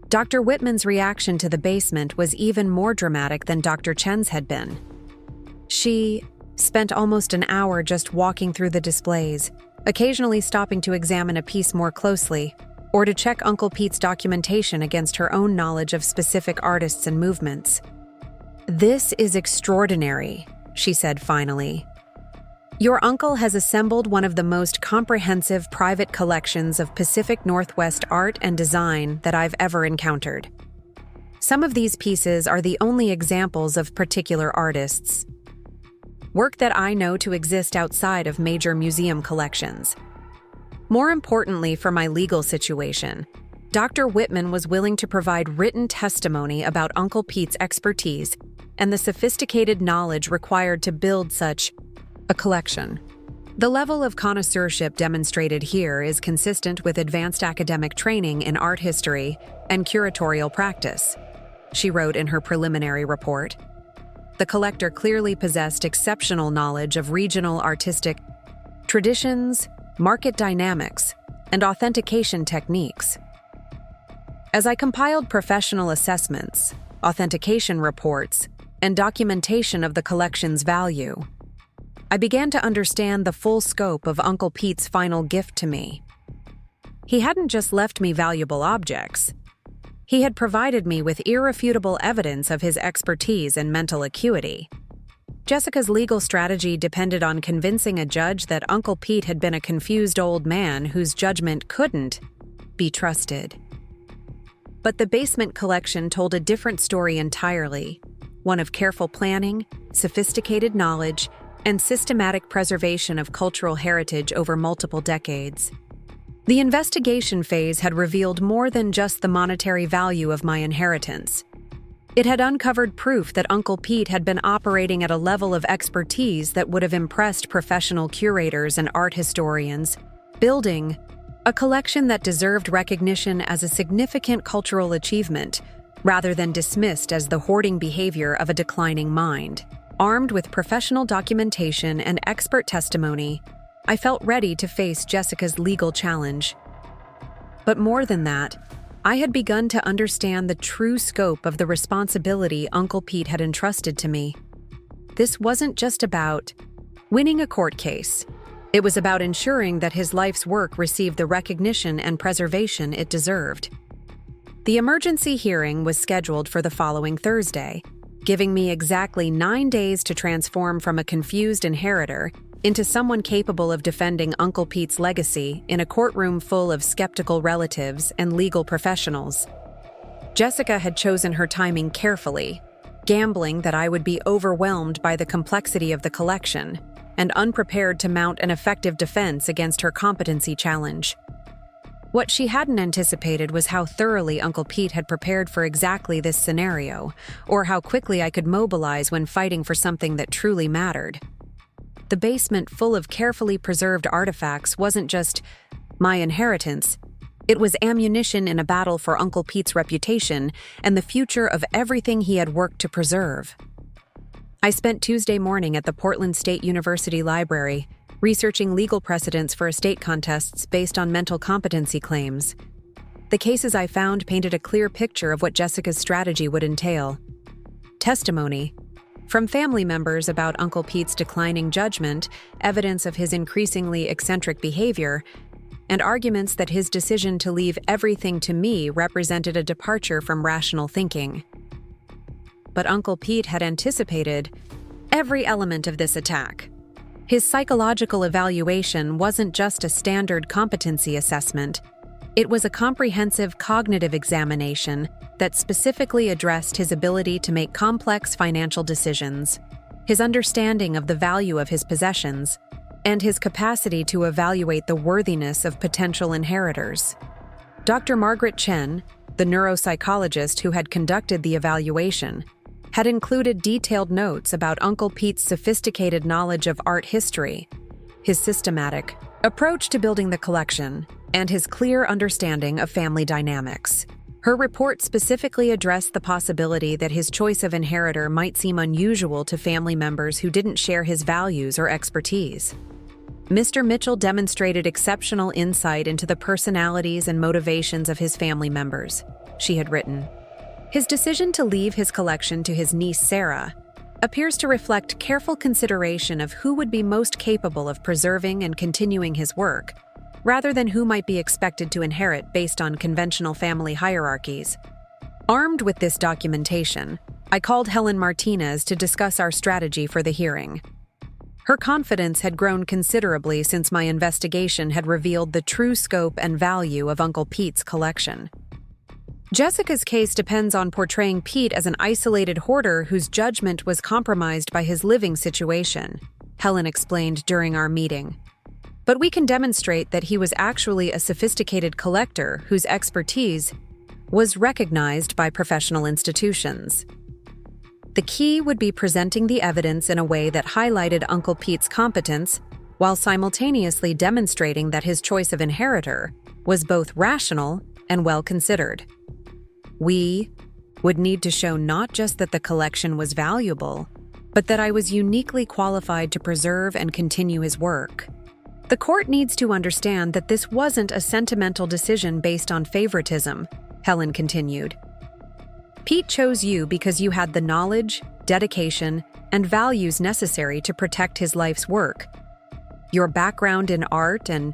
Dr. Whitman's reaction to the basement was even more dramatic than Dr. Chen's had been. She spent almost an hour just walking through the displays, occasionally stopping to examine a piece more closely, or to check Uncle Pete's documentation against her own knowledge of specific artists and movements. "This is extraordinary," she said finally. "Your uncle has assembled one of the most comprehensive private collections of Pacific Northwest art and design that I've ever encountered. Some of these pieces are the only examples of particular artists, work that I know to exist outside of major museum collections. More importantly for my legal situation, Dr. Whitman was willing to provide written testimony about Uncle Pete's expertise and the sophisticated knowledge required to build such a collection. The level of connoisseurship demonstrated here is consistent with advanced academic training in art history and curatorial practice," she wrote in her preliminary report. The collector clearly possessed exceptional knowledge of regional artistic traditions, market dynamics, and authentication techniques. As I compiled professional assessments, authentication reports, and documentation of the collection's value, I began to understand the full scope of Uncle Pete's final gift to me. He hadn't just left me valuable objects. He had provided me with irrefutable evidence of his expertise and mental acuity. Jessica's legal strategy depended on convincing a judge that Uncle Pete had been a confused old man whose judgment couldn't be trusted. But the basement collection told a different story entirely, one of careful planning, sophisticated knowledge, and systematic preservation of cultural heritage over multiple decades. The investigation phase had revealed more than just the monetary value of my inheritance. It had uncovered proof that Uncle Pete had been operating at a level of expertise that would have impressed professional curators and art historians, building a collection that deserved recognition as a significant cultural achievement, rather than dismissed as the hoarding behavior of a declining mind. Armed with professional documentation and expert testimony, I felt ready to face Jessica's legal challenge. But more than that, I had begun to understand the true scope of the responsibility Uncle Pete had entrusted to me. This wasn't just about winning a court case. It was about ensuring that his life's work received the recognition and preservation it deserved. The emergency hearing was scheduled for the following Thursday, giving me exactly 9 days to transform from a confused inheritor into someone capable of defending Uncle Pete's legacy in a courtroom full of skeptical relatives and legal professionals. Jessica had chosen her timing carefully, gambling that I would be overwhelmed by the complexity of the collection and unprepared to mount an effective defense against her competency challenge. What she hadn't anticipated was how thoroughly Uncle Pete had prepared for exactly this scenario, or how quickly I could mobilize when fighting for something that truly mattered. The basement full of carefully preserved artifacts wasn't just my inheritance, it was ammunition in a battle for Uncle Pete's reputation and the future of everything he had worked to preserve. I spent Tuesday morning at the Portland State University Library, researching legal precedents for estate contests based on mental competency claims. The cases I found painted a clear picture of what Jessica's strategy would entail. Testimony from family members about Uncle Pete's declining judgment, evidence of his increasingly eccentric behavior, and arguments that his decision to leave everything to me represented a departure from rational thinking. But Uncle Pete had anticipated every element of this attack. His psychological evaluation wasn't just a standard competency assessment. It was a comprehensive cognitive examination that specifically addressed his ability to make complex financial decisions, his understanding of the value of his possessions, and his capacity to evaluate the worthiness of potential inheritors. Dr. Margaret Chen, the neuropsychologist who had conducted the evaluation, had included detailed notes about Uncle Pete's sophisticated knowledge of art history, his systematic approach to building the collection, and his clear understanding of family dynamics. Her report specifically addressed the possibility that his choice of inheritor might seem unusual to family members who didn't share his values or expertise. Mr. Mitchell demonstrated exceptional insight into the personalities and motivations of his family members, she had written. His decision to leave his collection to his niece Sarah appears to reflect careful consideration of who would be most capable of preserving and continuing his work, rather than who might be expected to inherit based on conventional family hierarchies. Armed with this documentation, I called Helen Martinez to discuss our strategy for the hearing. Her confidence had grown considerably since my investigation had revealed the true scope and value of Uncle Pete's collection. Jessica's case depends on portraying Pete as an isolated hoarder whose judgment was compromised by his living situation, Helen explained during our meeting. But we can demonstrate that he was actually a sophisticated collector whose expertise was recognized by professional institutions. The key would be presenting the evidence in a way that highlighted Uncle Pete's competence while simultaneously demonstrating that his choice of inheritor was both rational and well-considered. We would need to show not just that the collection was valuable, but that I was uniquely qualified to preserve and continue his work. The court needs to understand that this wasn't a sentimental decision based on favoritism, Helen continued. Pete chose you because you had the knowledge, dedication, and values necessary to protect his life's work. Your background in art and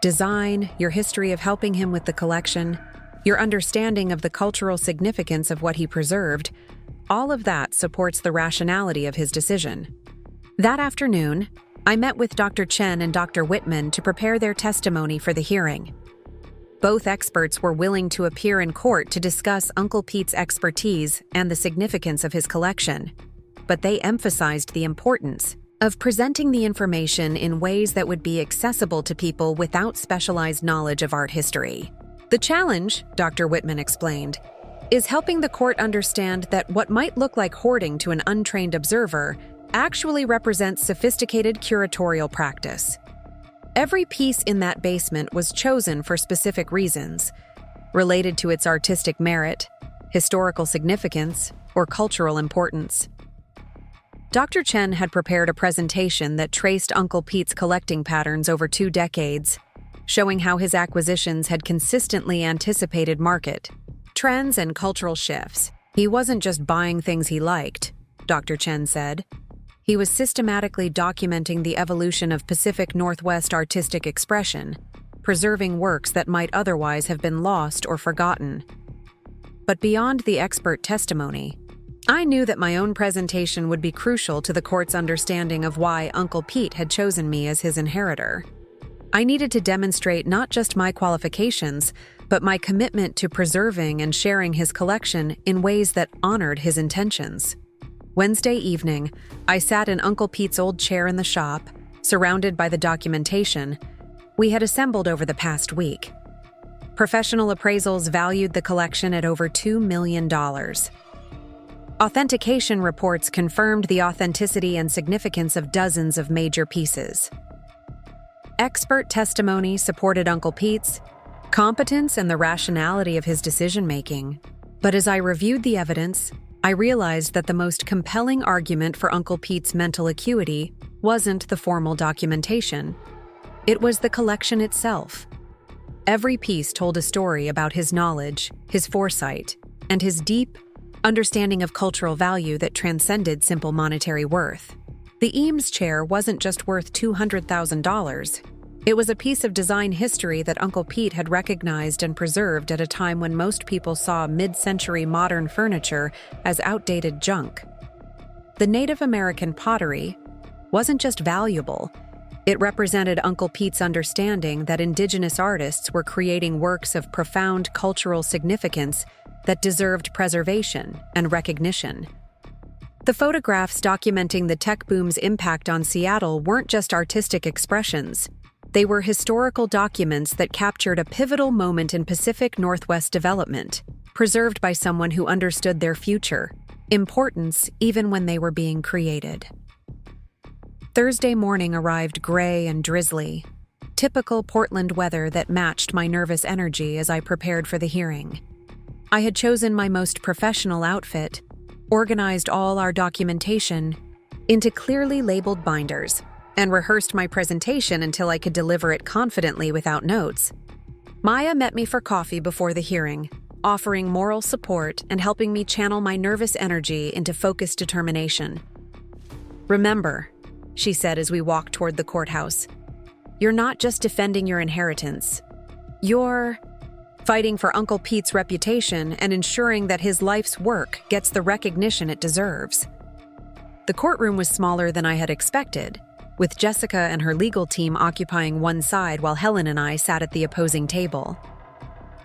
design, your history of helping him with the collection, your understanding of the cultural significance of what he preserved, all of that supports the rationality of his decision. That afternoon, I met with Dr. Chen and Dr. Whitman to prepare their testimony for the hearing. Both experts were willing to appear in court to discuss Uncle Pete's expertise and the significance of his collection, but they emphasized the importance of presenting the information in ways that would be accessible to people without specialized knowledge of art history. The challenge, Dr. Whitman explained, is helping the court understand that what might look like hoarding to an untrained observer actually represents sophisticated curatorial practice. Every piece in that basement was chosen for specific reasons, related to its artistic merit, historical significance, or cultural importance. Dr. Chen had prepared a presentation that traced Uncle Pete's collecting patterns over 2 decades, showing how his acquisitions had consistently anticipated market trends and cultural shifts. He wasn't just buying things he liked, Dr. Chen said. He was systematically documenting the evolution of Pacific Northwest artistic expression, preserving works that might otherwise have been lost or forgotten. But beyond the expert testimony, I knew that my own presentation would be crucial to the court's understanding of why Uncle Pete had chosen me as his inheritor. I needed to demonstrate not just my qualifications, but my commitment to preserving and sharing his collection in ways that honored his intentions. Wednesday evening, I sat in Uncle Pete's old chair in the shop, surrounded by the documentation we had assembled over the past week. Professional appraisals valued the collection at over $2 million. Authentication reports confirmed the authenticity and significance of dozens of major pieces. Expert testimony supported Uncle Pete's competence and the rationality of his decision-making. But as I reviewed the evidence, I realized that the most compelling argument for Uncle Pete's mental acuity wasn't the formal documentation. It was the collection itself. Every piece told a story about his knowledge, his foresight, and his deep understanding of cultural value that transcended simple monetary worth. The Eames chair wasn't just worth $200,000. It was a piece of design history that Uncle Pete had recognized and preserved at a time when most people saw mid-century modern furniture as outdated junk. The Native American pottery wasn't just valuable, it represented Uncle Pete's understanding that indigenous artists were creating works of profound cultural significance that deserved preservation and recognition. The photographs documenting the tech boom's impact on Seattle weren't just artistic expressions. They were historical documents that captured a pivotal moment in Pacific Northwest development, preserved by someone who understood their future importance even when they were being created. Thursday morning arrived gray and drizzly, typical Portland weather that matched my nervous energy as I prepared for the hearing. I had chosen my most professional outfit, organized all our documentation into clearly labeled binders, and rehearsed my presentation until I could deliver it confidently without notes. Maya met me for coffee before the hearing, offering moral support and helping me channel my nervous energy into focused determination. "Remember," she said as we walked toward the courthouse, "you're not just defending your inheritance. You're fighting for Uncle Pete's reputation and ensuring that his life's work gets the recognition it deserves." The courtroom was smaller than I had expected, with Jessica and her legal team occupying one side while Helen and I sat at the opposing table.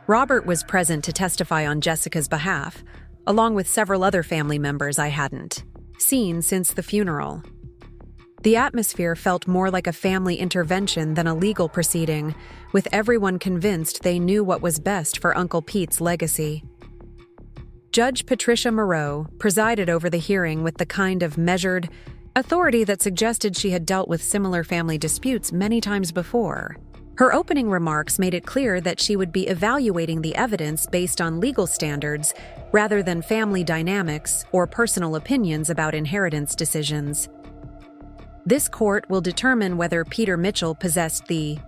Robert was present to testify on Jessica's behalf, along with several other family members I hadn't seen since the funeral. The atmosphere felt more like a family intervention than a legal proceeding, with everyone convinced they knew what was best for Uncle Pete's legacy. Judge Patricia Moreau presided over the hearing with the kind of measured authority that suggested she had dealt with similar family disputes many times before. Her opening remarks made it clear that she would be evaluating the evidence based on legal standards rather than family dynamics or personal opinions about inheritance decisions. This court will determine whether Peter Mitchell possessed the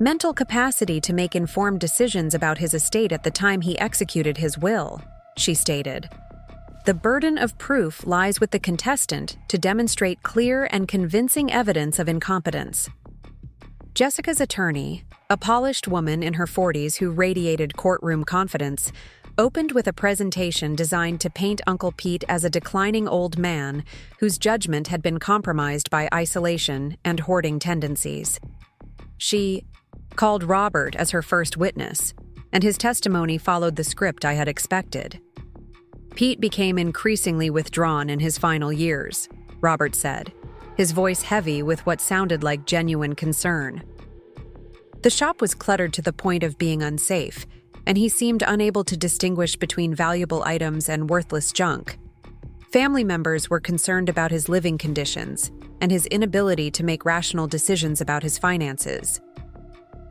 mental capacity to make informed decisions about his estate at the time he executed his will, she stated. The burden of proof lies with the contestant to demonstrate clear and convincing evidence of incompetence. Jessica's attorney, a polished woman in her 40s who radiated courtroom confidence, opened with a presentation designed to paint Uncle Pete as a declining old man whose judgment had been compromised by isolation and hoarding tendencies. She called Robert as her first witness, and his testimony followed the script I had expected. Pete became increasingly withdrawn in his final years, Robert said, his voice heavy with what sounded like genuine concern. The shop was cluttered to the point of being unsafe, and he seemed unable to distinguish between valuable items and worthless junk. Family members were concerned about his living conditions and his inability to make rational decisions about his finances.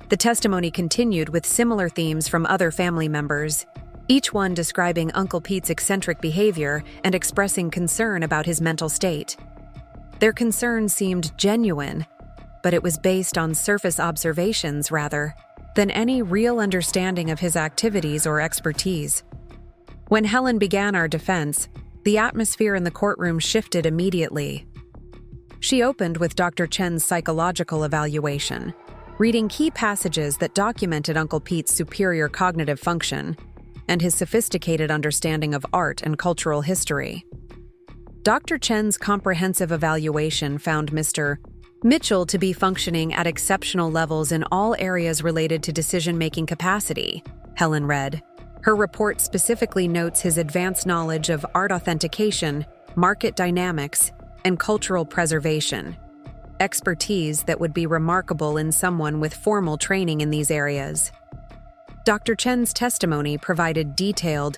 The testimony continued with similar themes from other family members, each one describing Uncle Pete's eccentric behavior and expressing concern about his mental state. Their concern seemed genuine, but it was based on surface observations rather than any real understanding of his activities or expertise. When Helen began our defense, the atmosphere in the courtroom shifted immediately. She opened with Dr. Chen's psychological evaluation, reading key passages that documented Uncle Pete's superior cognitive function and his sophisticated understanding of art and cultural history. Dr. Chen's comprehensive evaluation found Mr. Mitchell to be functioning at exceptional levels in all areas related to decision-making capacity, Helen read. Her report specifically notes his advanced knowledge of art authentication, market dynamics, and cultural preservation, expertise that would be remarkable in someone with formal training in these areas. Dr. Chen's testimony provided detailed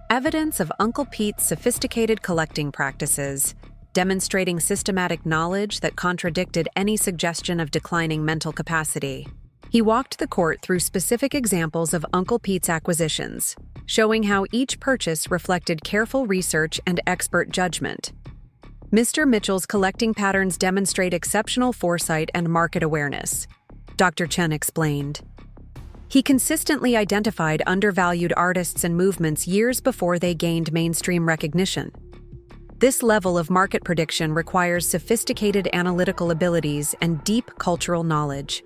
evidence of Uncle Pete's sophisticated collecting practices, demonstrating systematic knowledge that contradicted any suggestion of declining mental capacity. He walked the court through specific examples of Uncle Pete's acquisitions, showing how each purchase reflected careful research and expert judgment. Mr. Mitchell's collecting patterns demonstrate exceptional foresight and market awareness, Dr. Chen explained. He consistently identified undervalued artists and movements years before they gained mainstream recognition. This level of market prediction requires sophisticated analytical abilities and deep cultural knowledge.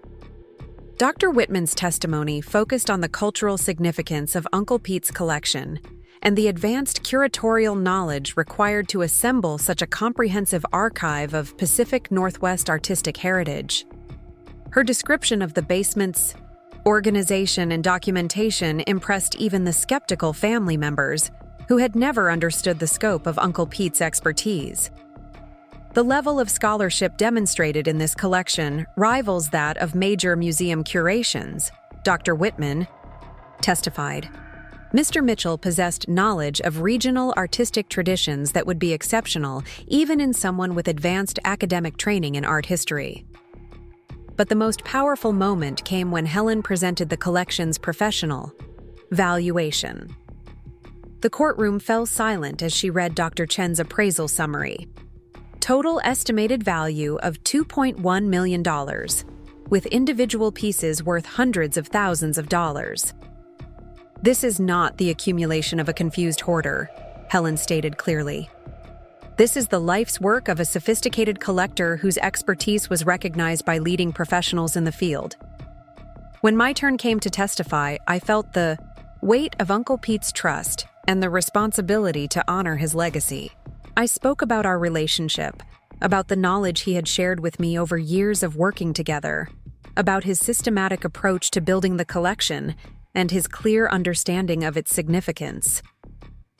Dr. Whitman's testimony focused on the cultural significance of Uncle Pete's collection and the advanced curatorial knowledge required to assemble such a comprehensive archive of Pacific Northwest artistic heritage. Her description of the basement's organization and documentation impressed even the skeptical family members who had never understood the scope of Uncle Pete's expertise. The level of scholarship demonstrated in this collection rivals that of major museum curations, Dr. Whitman testified. Mr. Mitchell possessed knowledge of regional artistic traditions that would be exceptional even in someone with advanced academic training in art history. But the most powerful moment came when Helen presented the collection's professional valuation. The courtroom fell silent as she read Dr. Chen's appraisal summary. Total estimated value of $2.1 million, with individual pieces worth hundreds of thousands of dollars. This is not the accumulation of a confused hoarder, Helen stated clearly. This is the life's work of a sophisticated collector whose expertise was recognized by leading professionals in the field. When my turn came to testify, I felt the weight of Uncle Pete's trust and the responsibility to honor his legacy. I spoke about our relationship, about the knowledge he had shared with me over years of working together, about his systematic approach to building the collection, and his clear understanding of its significance.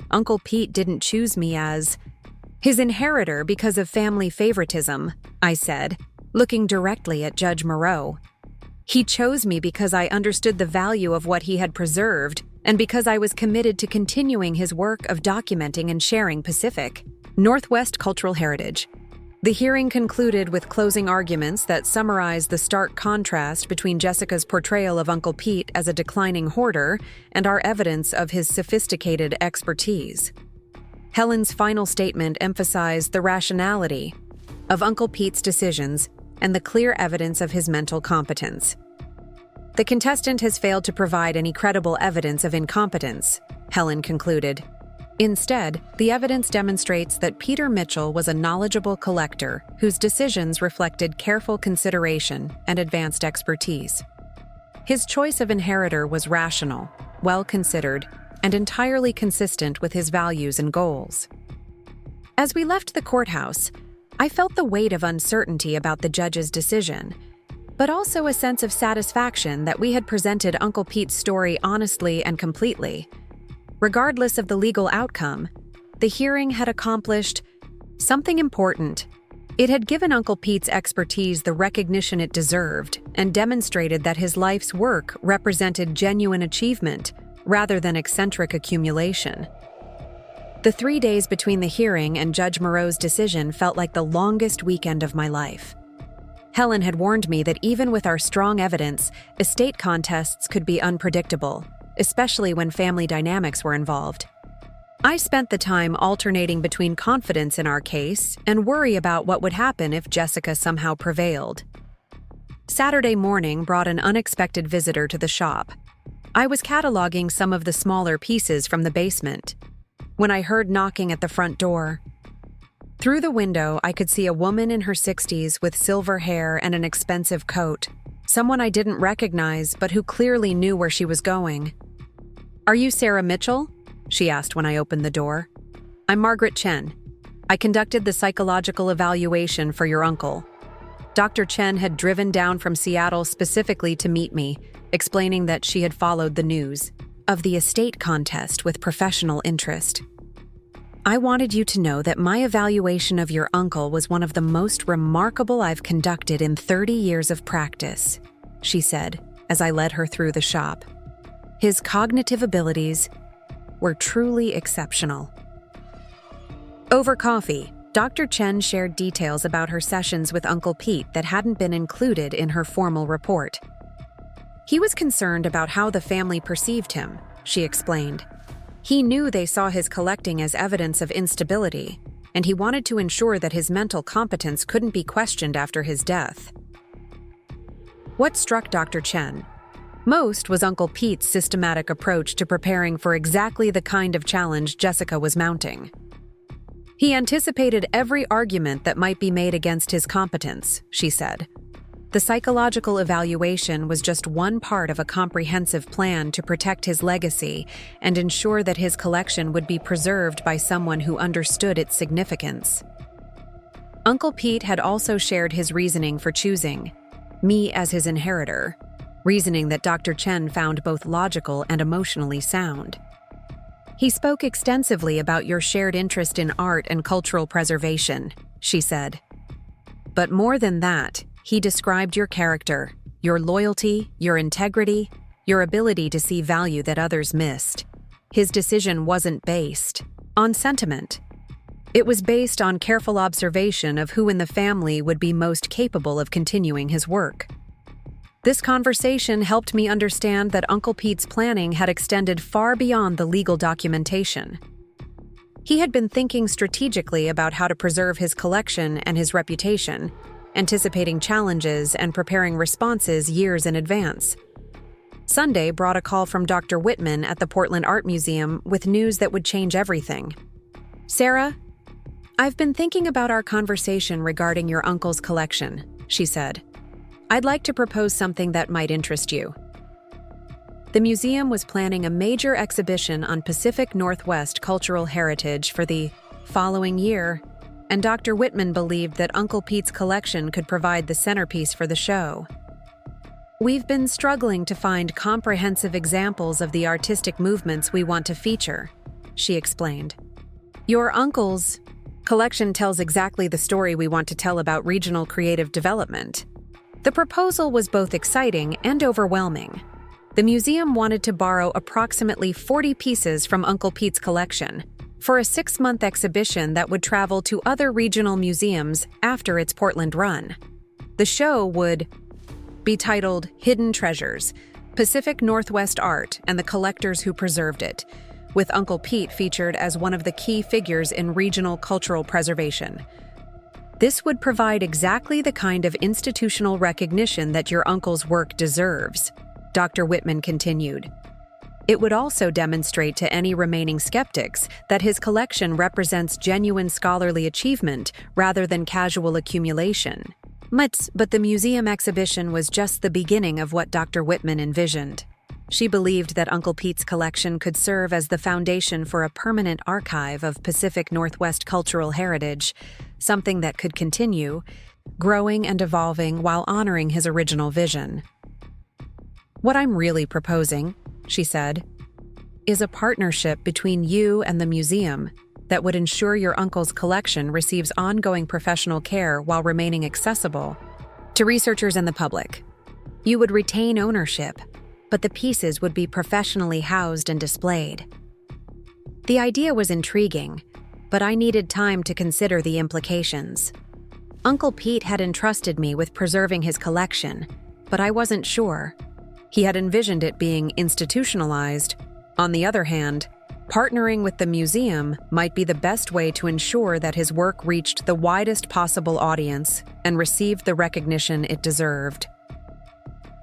Uncle Pete didn't choose me as his inheritor because of family favoritism, I said, looking directly at Judge Moreau. He chose me because I understood the value of what he had preserved and because I was committed to continuing his work of documenting and sharing Pacific Northwest cultural heritage. The hearing concluded with closing arguments that summarized the stark contrast between Jessica's portrayal of Uncle Pete as a declining hoarder and our evidence of his sophisticated expertise. Helen's final statement emphasized the rationality of Uncle Pete's decisions and the clear evidence of his mental competence. The contestant has failed to provide any credible evidence of incompetence, Helen concluded. Instead, the evidence demonstrates that Peter Mitchell was a knowledgeable collector whose decisions reflected careful consideration and advanced expertise. His choice of inheritor was rational, well-considered, and entirely consistent with his values and goals. As we left the courthouse, I felt the weight of uncertainty about the judge's decision, but also a sense of satisfaction that we had presented Uncle Pete's story honestly and completely. Regardless of the legal outcome, the hearing had accomplished something important. It had given Uncle Pete's expertise the recognition it deserved and demonstrated that his life's work represented genuine achievement rather than eccentric accumulation. The 3 days between the hearing and Judge Moreau's decision felt like the longest weekend of my life. Helen had warned me that even with our strong evidence, estate contests could be unpredictable, especially when family dynamics were involved. I spent the time alternating between confidence in our case and worry about what would happen if Jessica somehow prevailed. Saturday morning brought an unexpected visitor to the shop. I was cataloging some of the smaller pieces from the basement when I heard knocking at the front door. Through the window, I could see a woman in her 60s with silver hair and an expensive coat, someone I didn't recognize but who clearly knew where she was going. "Are you Sarah Mitchell?" she asked when I opened the door. "I'm Margaret Chen. I conducted the psychological evaluation for your uncle." Dr. Chen had driven down from Seattle specifically to meet me, explaining that she had followed the news of the estate contest with professional interest. "I wanted you to know that my evaluation of your uncle was one of the most remarkable I've conducted in 30 years of practice," she said as I led her through the shop. His cognitive abilities were truly exceptional. Over coffee, Dr. Chen shared details about her sessions with Uncle Pete that hadn't been included in her formal report. He was concerned about how the family perceived him, she explained. He knew they saw his collecting as evidence of instability, and he wanted to ensure that his mental competence couldn't be questioned after his death. What struck Dr. Chen most was Uncle Pete's systematic approach to preparing for exactly the kind of challenge Jessica was mounting. He anticipated every argument that might be made against his competence, she said. The psychological evaluation was just one part of a comprehensive plan to protect his legacy and ensure that his collection would be preserved by someone who understood its significance. Uncle Pete had also shared his reasoning for choosing me as his inheritor, reasoning that Dr. Chen found both logical and emotionally sound. He spoke extensively about your shared interest in art and cultural preservation, she said. But more than that, he described your character, your loyalty, your integrity, your ability to see value that others missed. His decision wasn't based on sentiment. It was based on careful observation of who in the family would be most capable of continuing his work. This conversation helped me understand that Uncle Pete's planning had extended far beyond the legal documentation. He had been thinking strategically about how to preserve his collection and his reputation, anticipating challenges and preparing responses years in advance. Sunday brought a call from Dr. Whitman at the Portland Art Museum with news that would change everything. "Sarah, I've been thinking about our conversation regarding your uncle's collection," she said. "I'd like to propose something that might interest you." The museum was planning a major exhibition on Pacific Northwest cultural heritage for the following year, and Dr. Whitman believed that Uncle Pete's collection could provide the centerpiece for the show. "We've been struggling to find comprehensive examples of the artistic movements we want to feature," she explained. "Your uncle's collection tells exactly the story we want to tell about regional creative development." The proposal was both exciting and overwhelming. The museum wanted to borrow approximately 40 pieces from Uncle Pete's collection for a 6-month exhibition that would travel to other regional museums after its Portland run. The show would be titled Hidden Treasures: Pacific Northwest Art and the Collectors Who Preserved It, with Uncle Pete featured as one of the key figures in regional cultural preservation. This would provide exactly the kind of institutional recognition that your uncle's work deserves, Dr. Whitman continued. It would also demonstrate to any remaining skeptics that his collection represents genuine scholarly achievement rather than casual accumulation. But the museum exhibition was just the beginning of what Dr. Whitman envisioned. She believed that Uncle Pete's collection could serve as the foundation for a permanent archive of Pacific Northwest cultural heritage, something that could continue, growing and evolving while honoring his original vision. "What I'm really proposing," she said, "is a partnership between you and the museum that would ensure your uncle's collection receives ongoing professional care while remaining accessible to researchers and the public. You would retain ownership, but the pieces would be professionally housed and displayed." The idea was intriguing, but I needed time to consider the implications. Uncle Pete had entrusted me with preserving his collection, but I wasn't sure. He had envisioned it being institutionalized. On the other hand, partnering with the museum might be the best way to ensure that his work reached the widest possible audience and received the recognition it deserved.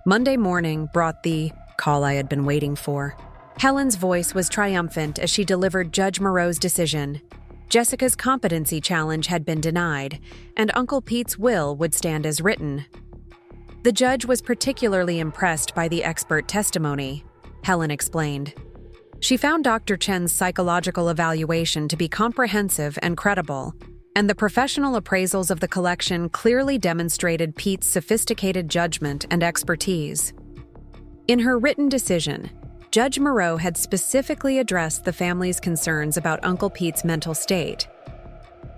Monday morning brought the call I had been waiting for. Helen's voice was triumphant as she delivered Judge Moreau's decision. Jessica's competency challenge had been denied, and Uncle Pete's will would stand as written. The judge was particularly impressed by the expert testimony, Helen explained. She found Dr. Chen's psychological evaluation to be comprehensive and credible, and the professional appraisals of the collection clearly demonstrated Pete's sophisticated judgment and expertise. In her written decision, Judge Moreau had specifically addressed the family's concerns about Uncle Pete's mental state.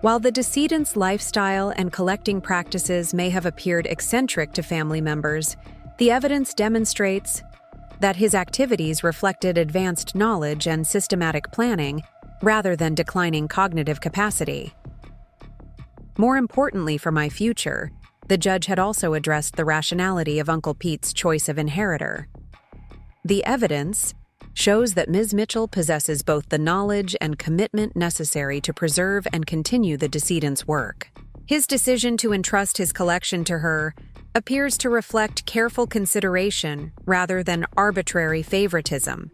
While the decedent's lifestyle and collecting practices may have appeared eccentric to family members, the evidence demonstrates that his activities reflected advanced knowledge and systematic planning rather than declining cognitive capacity. More importantly for my future, the judge had also addressed the rationality of Uncle Pete's choice of inheritor. The evidence shows that Ms. Mitchell possesses both the knowledge and commitment necessary to preserve and continue the decedent's work. His decision to entrust his collection to her appears to reflect careful consideration rather than arbitrary favoritism.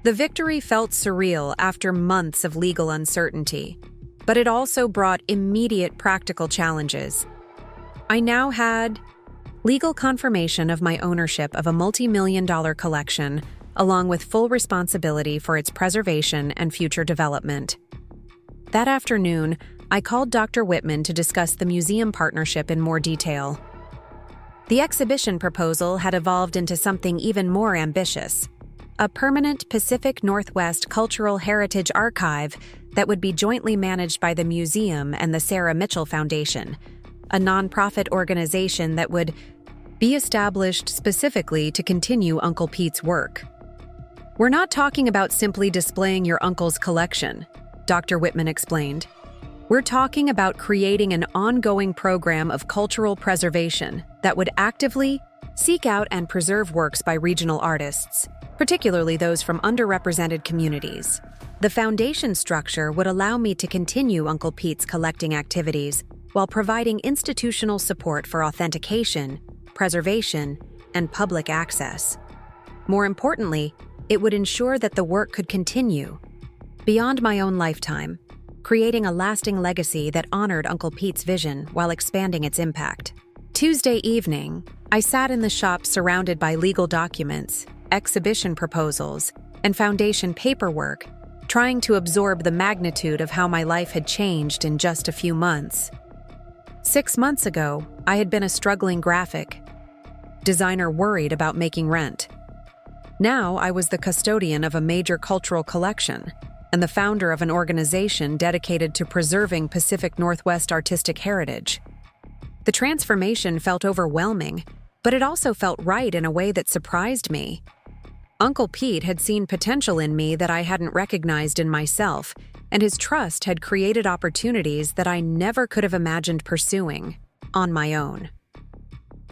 The victory felt surreal after months of legal uncertainty, but it also brought immediate practical challenges. I now had legal confirmation of my ownership of a multi-million-dollar collection, along with full responsibility for its preservation and future development. That afternoon, I called Dr. Whitman to discuss the museum partnership in more detail. The exhibition proposal had evolved into something even more ambitious: a permanent Pacific Northwest Cultural Heritage Archive that would be jointly managed by the museum and the Sarah Mitchell Foundation, a nonprofit organization that would be established specifically to continue Uncle Pete's work. "We're not talking about simply displaying your uncle's collection," Dr. Whitman explained. "We're talking about creating an ongoing program of cultural preservation that would actively seek out and preserve works by regional artists, particularly those from underrepresented communities. The foundation structure would allow me to continue Uncle Pete's collecting activities while providing institutional support for authentication, preservation, and public access. More importantly, it would ensure that the work could continue beyond my own lifetime, creating a lasting legacy that honored Uncle Pete's vision while expanding its impact." Tuesday evening, I sat in the shop surrounded by legal documents, exhibition proposals, and foundation paperwork, trying to absorb the magnitude of how my life had changed in just a few months. 6 months ago, I had been a struggling graphic designer worried about making rent. Now I was the custodian of a major cultural collection and the founder of an organization dedicated to preserving Pacific Northwest artistic heritage. The transformation felt overwhelming, but it also felt right in a way that surprised me. Uncle Pete had seen potential in me that I hadn't recognized in myself, and his trust had created opportunities that I never could have imagined pursuing on my own.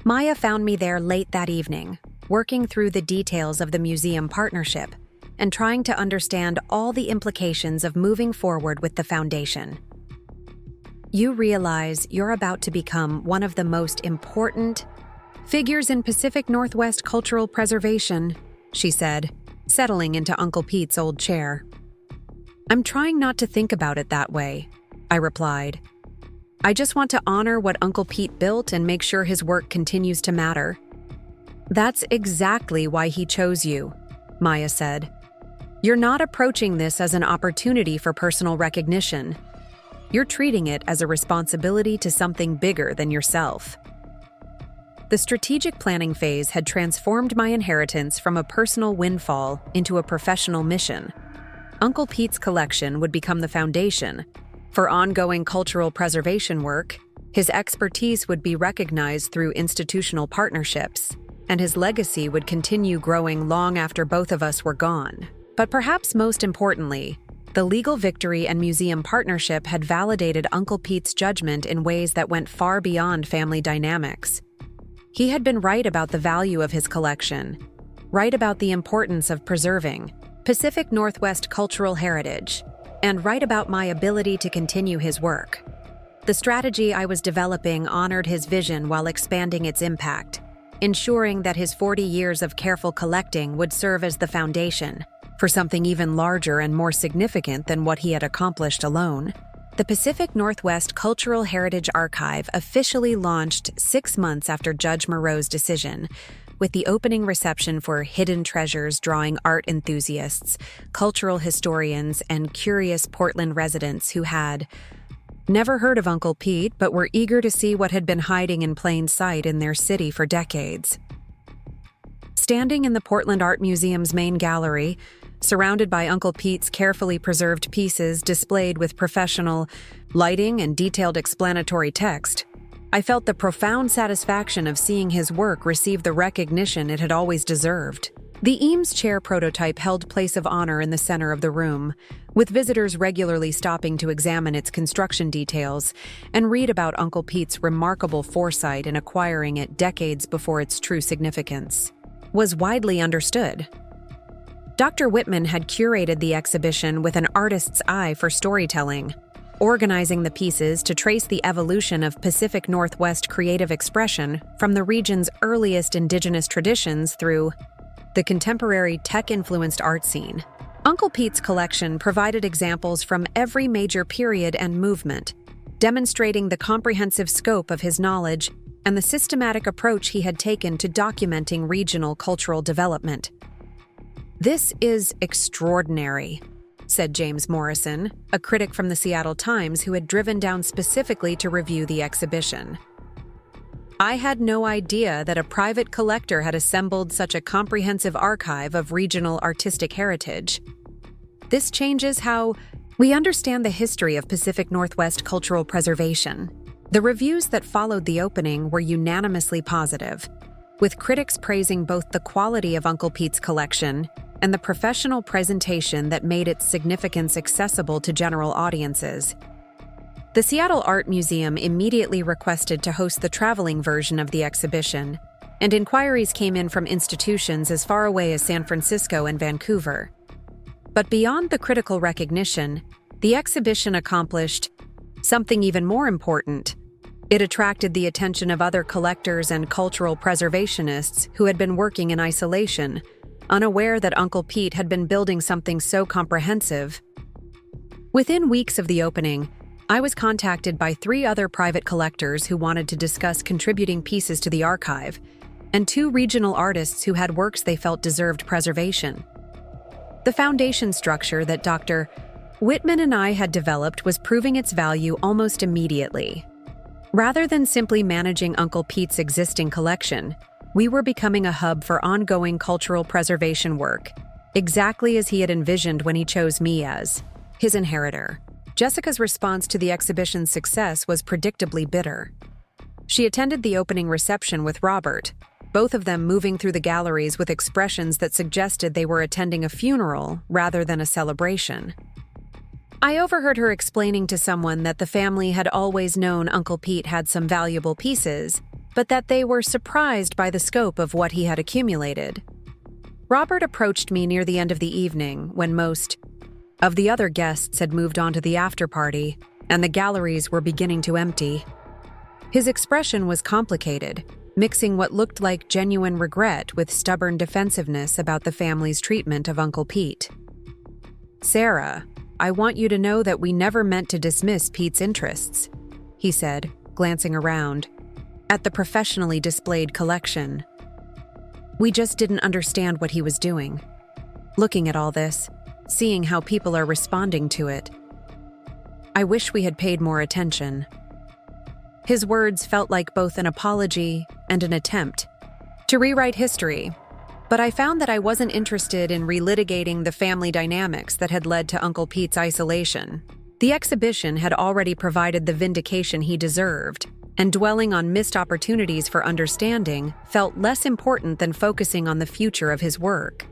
Maya found me there late that evening, working through the details of the museum partnership and trying to understand all the implications of moving forward with the foundation. "You realize you're about to become one of the most important figures in Pacific Northwest cultural preservation," she said, settling into Uncle Pete's old chair. "I'm trying not to think about it that way," I replied. "I just want to honor what Uncle Pete built and make sure his work continues to matter." "That's exactly why he chose you," Maya said. "You're not approaching this as an opportunity for personal recognition. You're treating it as a responsibility to something bigger than yourself." The strategic planning phase had transformed my inheritance from a personal windfall into a professional mission. Uncle Pete's collection would become the foundation for ongoing cultural preservation work. His expertise would be recognized through institutional partnerships, and his legacy would continue growing long after both of us were gone. But perhaps most importantly, the legal victory and museum partnership had validated Uncle Pete's judgment in ways that went far beyond family dynamics. He had been right about the value of his collection, right about the importance of preserving Pacific Northwest cultural heritage, and right about my ability to continue his work. The strategy I was developing honored his vision while expanding its impact, ensuring that his 40 years of careful collecting would serve as the foundation for something even larger and more significant than what he had accomplished alone. The Pacific Northwest Cultural Heritage Archive officially launched 6 months after Judge Moreau's decision, with the opening reception for hidden treasures drawing art enthusiasts, cultural historians, and curious Portland residents who had never heard of Uncle Pete but were eager to see what had been hiding in plain sight in their city for decades. Standing in the Portland Art Museum's main gallery, surrounded by Uncle Pete's carefully preserved pieces displayed with professional lighting and detailed explanatory text, I felt the profound satisfaction of seeing his work receive the recognition it had always deserved. The Eames chair prototype held place of honor in the center of the room, with visitors regularly stopping to examine its construction details and read about Uncle Pete's remarkable foresight in acquiring it decades before its true significance was widely understood. Dr. Whitman had curated the exhibition with an artist's eye for storytelling, organizing the pieces to trace the evolution of Pacific Northwest creative expression from the region's earliest indigenous traditions through the contemporary tech-influenced art scene. Uncle Pete's collection provided examples from every major period and movement, demonstrating the comprehensive scope of his knowledge and the systematic approach he had taken to documenting regional cultural development. "This is extraordinary," said James Morrison, a critic from the Seattle Times who had driven down specifically to review the exhibition. "I had no idea that a private collector had assembled such a comprehensive archive of regional artistic heritage. This changes how we understand the history of Pacific Northwest cultural preservation." The reviews that followed the opening were unanimously positive, with critics praising both the quality of Uncle Pete's collection and the professional presentation that made its significance accessible to general audiences. The Seattle Art Museum immediately requested to host the traveling version of the exhibition, and inquiries came in from institutions as far away as San Francisco and Vancouver. But beyond the critical recognition, the exhibition accomplished something even more important. It attracted the attention of other collectors and cultural preservationists who had been working in isolation, unaware that Uncle Pete had been building something so comprehensive. Within weeks of the opening, I was contacted by 3 other private collectors who wanted to discuss contributing pieces to the archive, and 2 regional artists who had works they felt deserved preservation. The foundation structure that Dr. Whitman and I had developed was proving its value almost immediately. Rather than simply managing Uncle Pete's existing collection, we were becoming a hub for ongoing cultural preservation work, exactly as he had envisioned when he chose me as his inheritor. Jessica's response to the exhibition's success was predictably bitter. She attended the opening reception with Robert, both of them moving through the galleries with expressions that suggested they were attending a funeral rather than a celebration. I overheard her explaining to someone that the family had always known Uncle Pete had some valuable pieces, but that they were surprised by the scope of what he had accumulated. Robert approached me near the end of the evening, when most of the other guests had moved on to the after-party, and the galleries were beginning to empty. His expression was complicated, mixing what looked like genuine regret with stubborn defensiveness about the family's treatment of Uncle Pete. "Sarah, I want you to know that we never meant to dismiss Pete's interests," he said, glancing around at the professionally displayed collection. "We just didn't understand what he was doing. Looking at all this, seeing how people are responding to it, I wish we had paid more attention." His words felt like both an apology and an attempt to rewrite history, but I found that I wasn't interested in relitigating the family dynamics that had led to Uncle Pete's isolation. The exhibition had already provided the vindication he deserved, and dwelling on missed opportunities for understanding felt less important than focusing on the future of his work.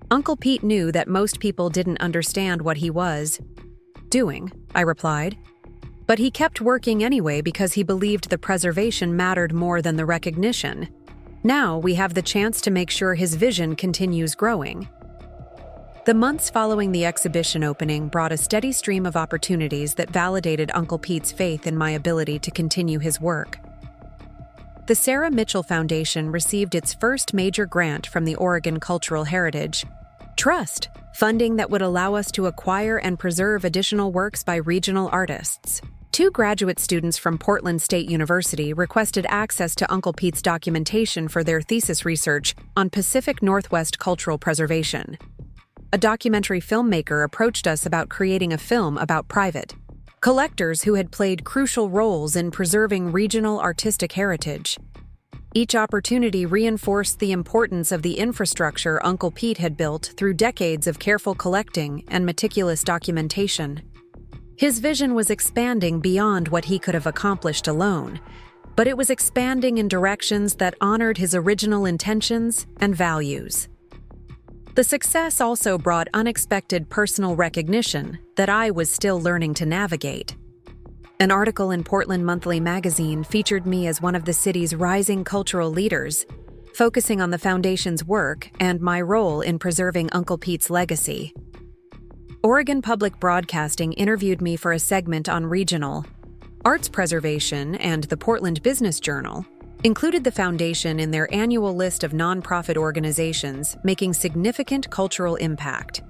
Uncle Pete knew that most people didn't understand what he was doing, I replied. But he kept working anyway because he believed the preservation mattered more than the recognition. Now we have the chance to make sure his vision continues growing. The months following the exhibition opening brought a steady stream of opportunities that validated Uncle Pete's faith in my ability to continue his work. The Sarah Mitchell Foundation received its first major grant from the Oregon Cultural Heritage Trust, funding that would allow us to acquire and preserve additional works by regional artists. 2 graduate students from Portland State University requested access to Uncle Pete's documentation for their thesis research on Pacific Northwest cultural preservation. A documentary filmmaker approached us about creating a film about private collectors who had played crucial roles in preserving regional artistic heritage. Each opportunity reinforced the importance of the infrastructure Uncle Pete had built through decades of careful collecting and meticulous documentation. His vision was expanding beyond what he could have accomplished alone, but it was expanding in directions that honored his original intentions and values. The success also brought unexpected personal recognition that I was still learning to navigate. An article in Portland Monthly magazine featured me as one of the city's rising cultural leaders, focusing on the foundation's work and my role in preserving Uncle Pete's legacy. Oregon Public Broadcasting interviewed me for a segment on regional arts preservation, and the Portland Business Journal included the foundation in their annual list of nonprofit organizations making significant cultural impact.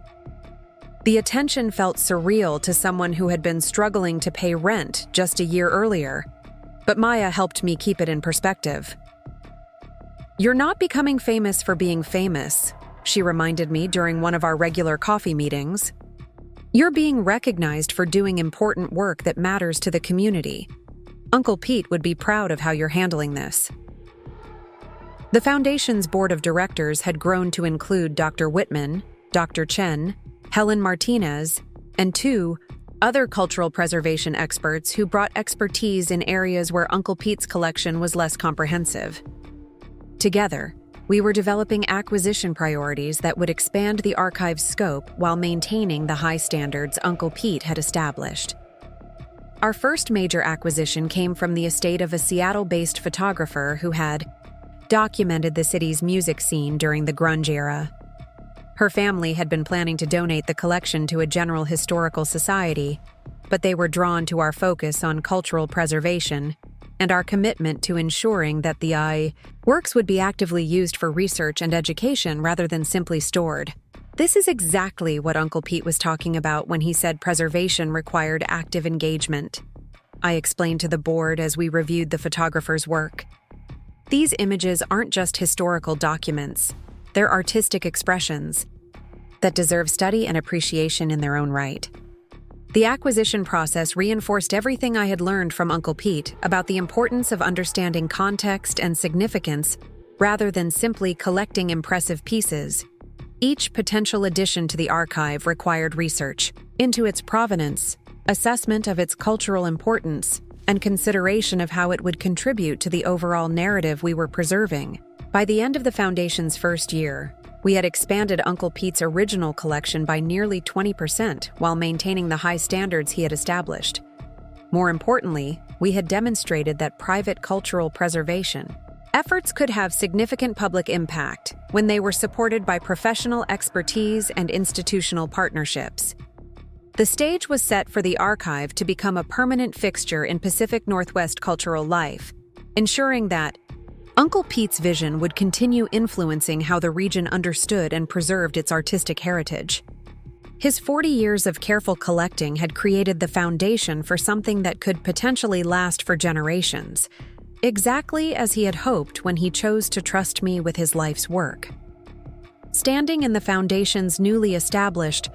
The attention felt surreal to someone who had been struggling to pay rent just a year earlier, but Maya helped me keep it in perspective. "You're not becoming famous for being famous," she reminded me during one of our regular coffee meetings. "You're being recognized for doing important work that matters to the community. Uncle Pete would be proud of how you're handling this." The foundation's board of directors had grown to include Dr. Whitman, Dr. Chen, Helen Martinez, and 2 other cultural preservation experts who brought expertise in areas where Uncle Pete's collection was less comprehensive. Together, we were developing acquisition priorities that would expand the archive's scope while maintaining the high standards Uncle Pete had established. Our first major acquisition came from the estate of a Seattle-based photographer who had documented the city's music scene during the grunge era. Her family had been planning to donate the collection to a general historical society, but they were drawn to our focus on cultural preservation and our commitment to ensuring that the works would be actively used for research and education rather than simply stored. This is exactly what Uncle Pete was talking about when he said preservation required active engagement, I explained to the board as we reviewed the photographer's work. These images aren't just historical documents, they're artistic expressions that deserve study and appreciation in their own right. The acquisition process reinforced everything I had learned from Uncle Pete about the importance of understanding context and significance rather than simply collecting impressive pieces. Each potential addition to the archive required research into its provenance, assessment of its cultural importance, and consideration of how it would contribute to the overall narrative we were preserving. By the end of the Foundation's first year, we had expanded Uncle Pete's original collection by nearly 20% while maintaining the high standards he had established. More importantly, we had demonstrated that private cultural preservation efforts could have significant public impact when they were supported by professional expertise and institutional partnerships. The stage was set for the archive to become a permanent fixture in Pacific Northwest cultural life, ensuring that, Uncle Pete's vision would continue influencing how the region understood and preserved its artistic heritage. His 40 years of careful collecting had created the foundation for something that could potentially last for generations, exactly as he had hoped when he chose to trust me with his life's work. Standing in the foundation's newly established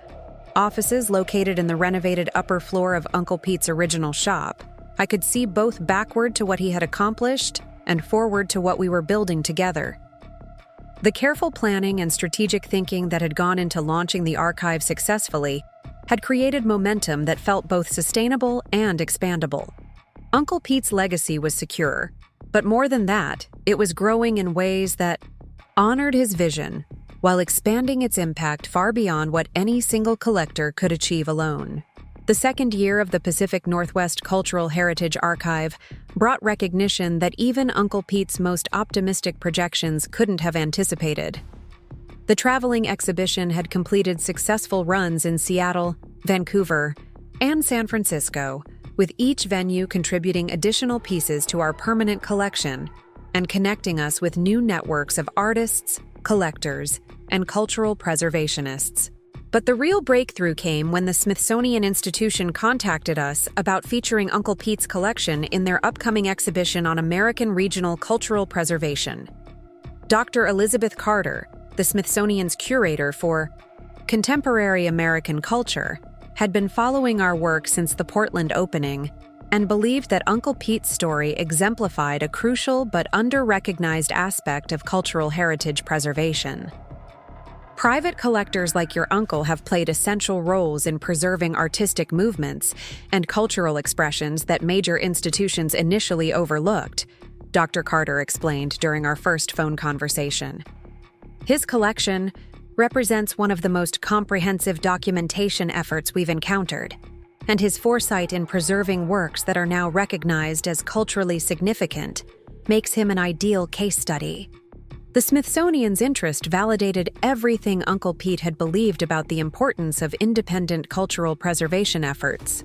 offices located in the renovated upper floor of Uncle Pete's original shop, I could see both backward to what he had accomplished and forward to what we were building together. The careful planning and strategic thinking that had gone into launching the archive successfully had created momentum that felt both sustainable and expandable. Uncle Pete's legacy was secure, but more than that, it was growing in ways that honored his vision while expanding its impact far beyond what any single collector could achieve alone. The second year of the Pacific Northwest Cultural Heritage Archive brought recognition that even Uncle Pete's most optimistic projections couldn't have anticipated. The traveling exhibition had completed successful runs in Seattle, Vancouver, and San Francisco, with each venue contributing additional pieces to our permanent collection and connecting us with new networks of artists, collectors, and cultural preservationists. But the real breakthrough came when the Smithsonian Institution contacted us about featuring Uncle Pete's collection in their upcoming exhibition on American regional cultural preservation. Dr. Elizabeth Carter, the Smithsonian's curator for contemporary American culture, had been following our work since the Portland opening and believed that Uncle Pete's story exemplified a crucial but under-recognized aspect of cultural heritage preservation. Private collectors like your uncle have played essential roles in preserving artistic movements and cultural expressions that major institutions initially overlooked, Dr. Carter explained during our first phone conversation. His collection represents one of the most comprehensive documentation efforts we've encountered, and his foresight in preserving works that are now recognized as culturally significant makes him an ideal case study. The Smithsonian's interest validated everything Uncle Pete had believed about the importance of independent cultural preservation efforts.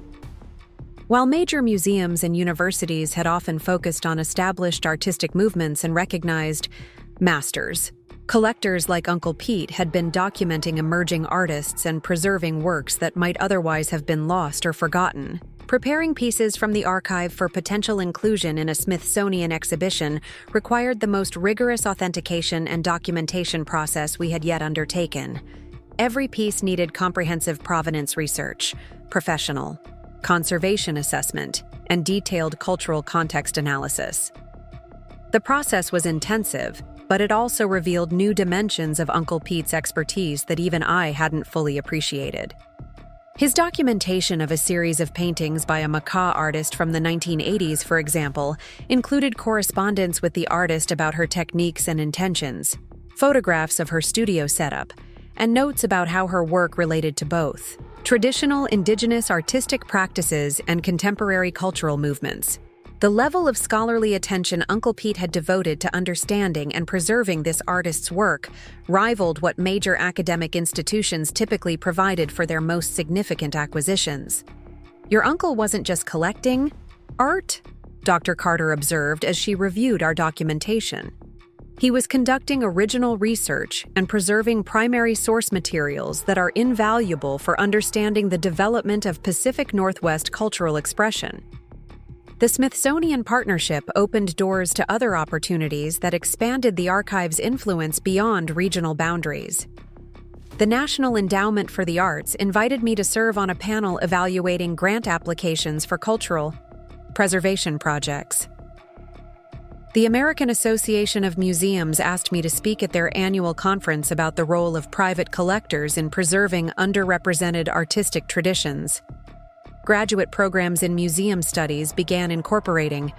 While major museums and universities had often focused on established artistic movements and recognized masters, collectors like Uncle Pete had been documenting emerging artists and preserving works that might otherwise have been lost or forgotten. Preparing pieces from the archive for potential inclusion in a Smithsonian exhibition required the most rigorous authentication and documentation process we had yet undertaken. Every piece needed comprehensive provenance research, professional conservation assessment, and detailed cultural context analysis. The process was intensive, but it also revealed new dimensions of Uncle Pete's expertise that even I hadn't fully appreciated. His documentation of a series of paintings by a macaw artist from the 1980s, for example, included correspondence with the artist about her techniques and intentions, photographs of her studio setup, and notes about how her work related to both traditional indigenous artistic practices and contemporary cultural movements. The level of scholarly attention Uncle Pete had devoted to understanding and preserving this artist's work rivaled what major academic institutions typically provided for their most significant acquisitions. Your uncle wasn't just collecting art, Dr. Carter observed as she reviewed our documentation. He was conducting original research and preserving primary source materials that are invaluable for understanding the development of Pacific Northwest cultural expression. The Smithsonian partnership opened doors to other opportunities that expanded the archive's influence beyond regional boundaries. The National Endowment for the Arts invited me to serve on a panel evaluating grant applications for cultural preservation projects. The American Association of Museums asked me to speak at their annual conference about the role of private collectors in preserving underrepresented artistic traditions. Graduate programs in museum studies began incorporating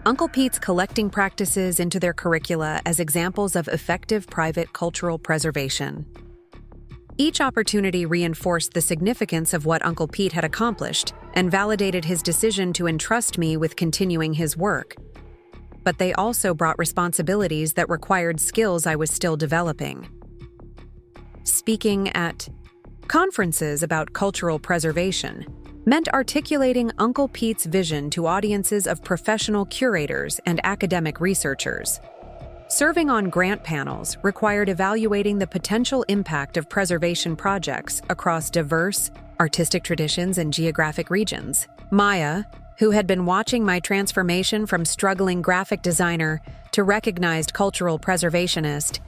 Uncle Pete's collecting practices into their curricula as examples of effective private cultural preservation. Each opportunity reinforced the significance of what Uncle Pete had accomplished and validated his decision to entrust me with continuing his work. But they also brought responsibilities that required skills I was still developing. Speaking at conferences about cultural preservation meant articulating Uncle Pete's vision to audiences of professional curators and academic researchers. Serving on grant panels required evaluating the potential impact of preservation projects across diverse artistic traditions and geographic regions. Maya, who had been watching my transformation from struggling graphic designer to recognized cultural preservationist,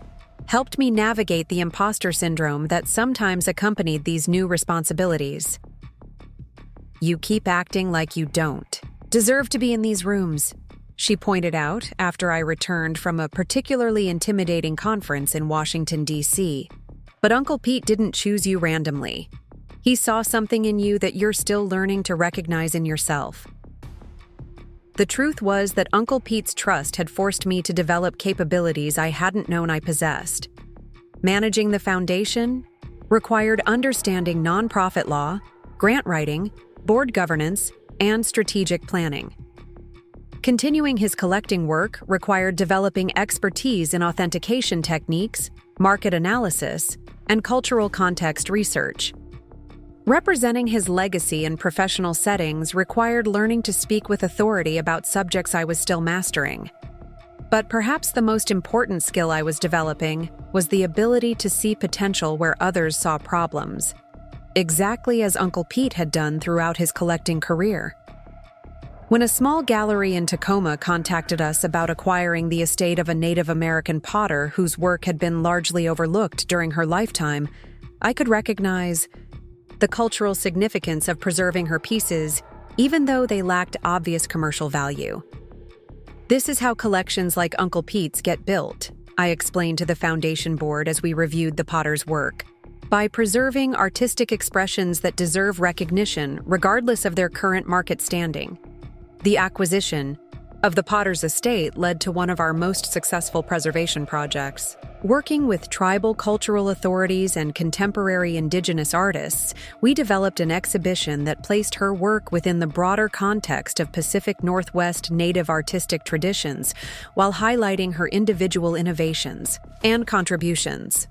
helped me navigate the imposter syndrome that sometimes accompanied these new responsibilities. "You keep acting like you don't deserve to be in these rooms," she pointed out after I returned from a particularly intimidating conference in Washington, D.C. "But Uncle Pete didn't choose you randomly. He saw something in you that you're still learning to recognize in yourself." The truth was that Uncle Pete's trust had forced me to develop capabilities I hadn't known I possessed. Managing the foundation required understanding nonprofit law, grant writing, board governance, and strategic planning. Continuing his collecting work required developing expertise in authentication techniques, market analysis, and cultural context research. Representing his legacy in professional settings required learning to speak with authority about subjects I was still mastering. But perhaps the most important skill I was developing was the ability to see potential where others saw problems, exactly as Uncle Pete had done throughout his collecting career. When a small gallery in Tacoma contacted us about acquiring the estate of a Native American potter whose work had been largely overlooked during her lifetime, I could recognize the cultural significance of preserving her pieces, even though they lacked obvious commercial value. "This is how collections like Uncle Pete's get built," I explained to the foundation board as we reviewed the potter's work. "By preserving artistic expressions that deserve recognition regardless of their current market standing." The acquisition of the potter's estate led to one of our most successful preservation projects. Working with tribal cultural authorities and contemporary indigenous artists, we developed an exhibition that placed her work within the broader context of Pacific Northwest Native artistic traditions, while highlighting her individual innovations and contributions.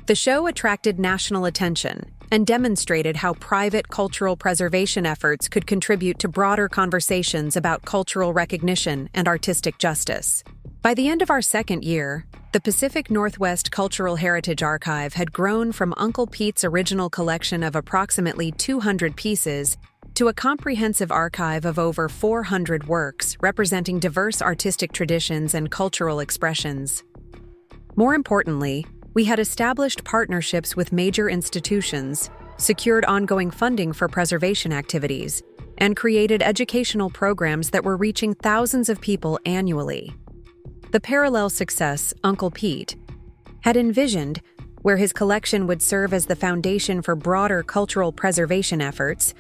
The show attracted national attention and demonstrated how private cultural preservation efforts could contribute to broader conversations about cultural recognition and artistic justice. By the end of our second year, the Pacific Northwest Cultural Heritage Archive had grown from Uncle Pete's original collection of approximately 200 pieces to a comprehensive archive of over 400 works representing diverse artistic traditions and cultural expressions. More importantly, we had established partnerships with major institutions, secured ongoing funding for preservation activities, and created educational programs that were reaching thousands of people annually. The parallel success Uncle Pete had envisioned, where his collection would serve as the foundation for broader cultural preservation efforts,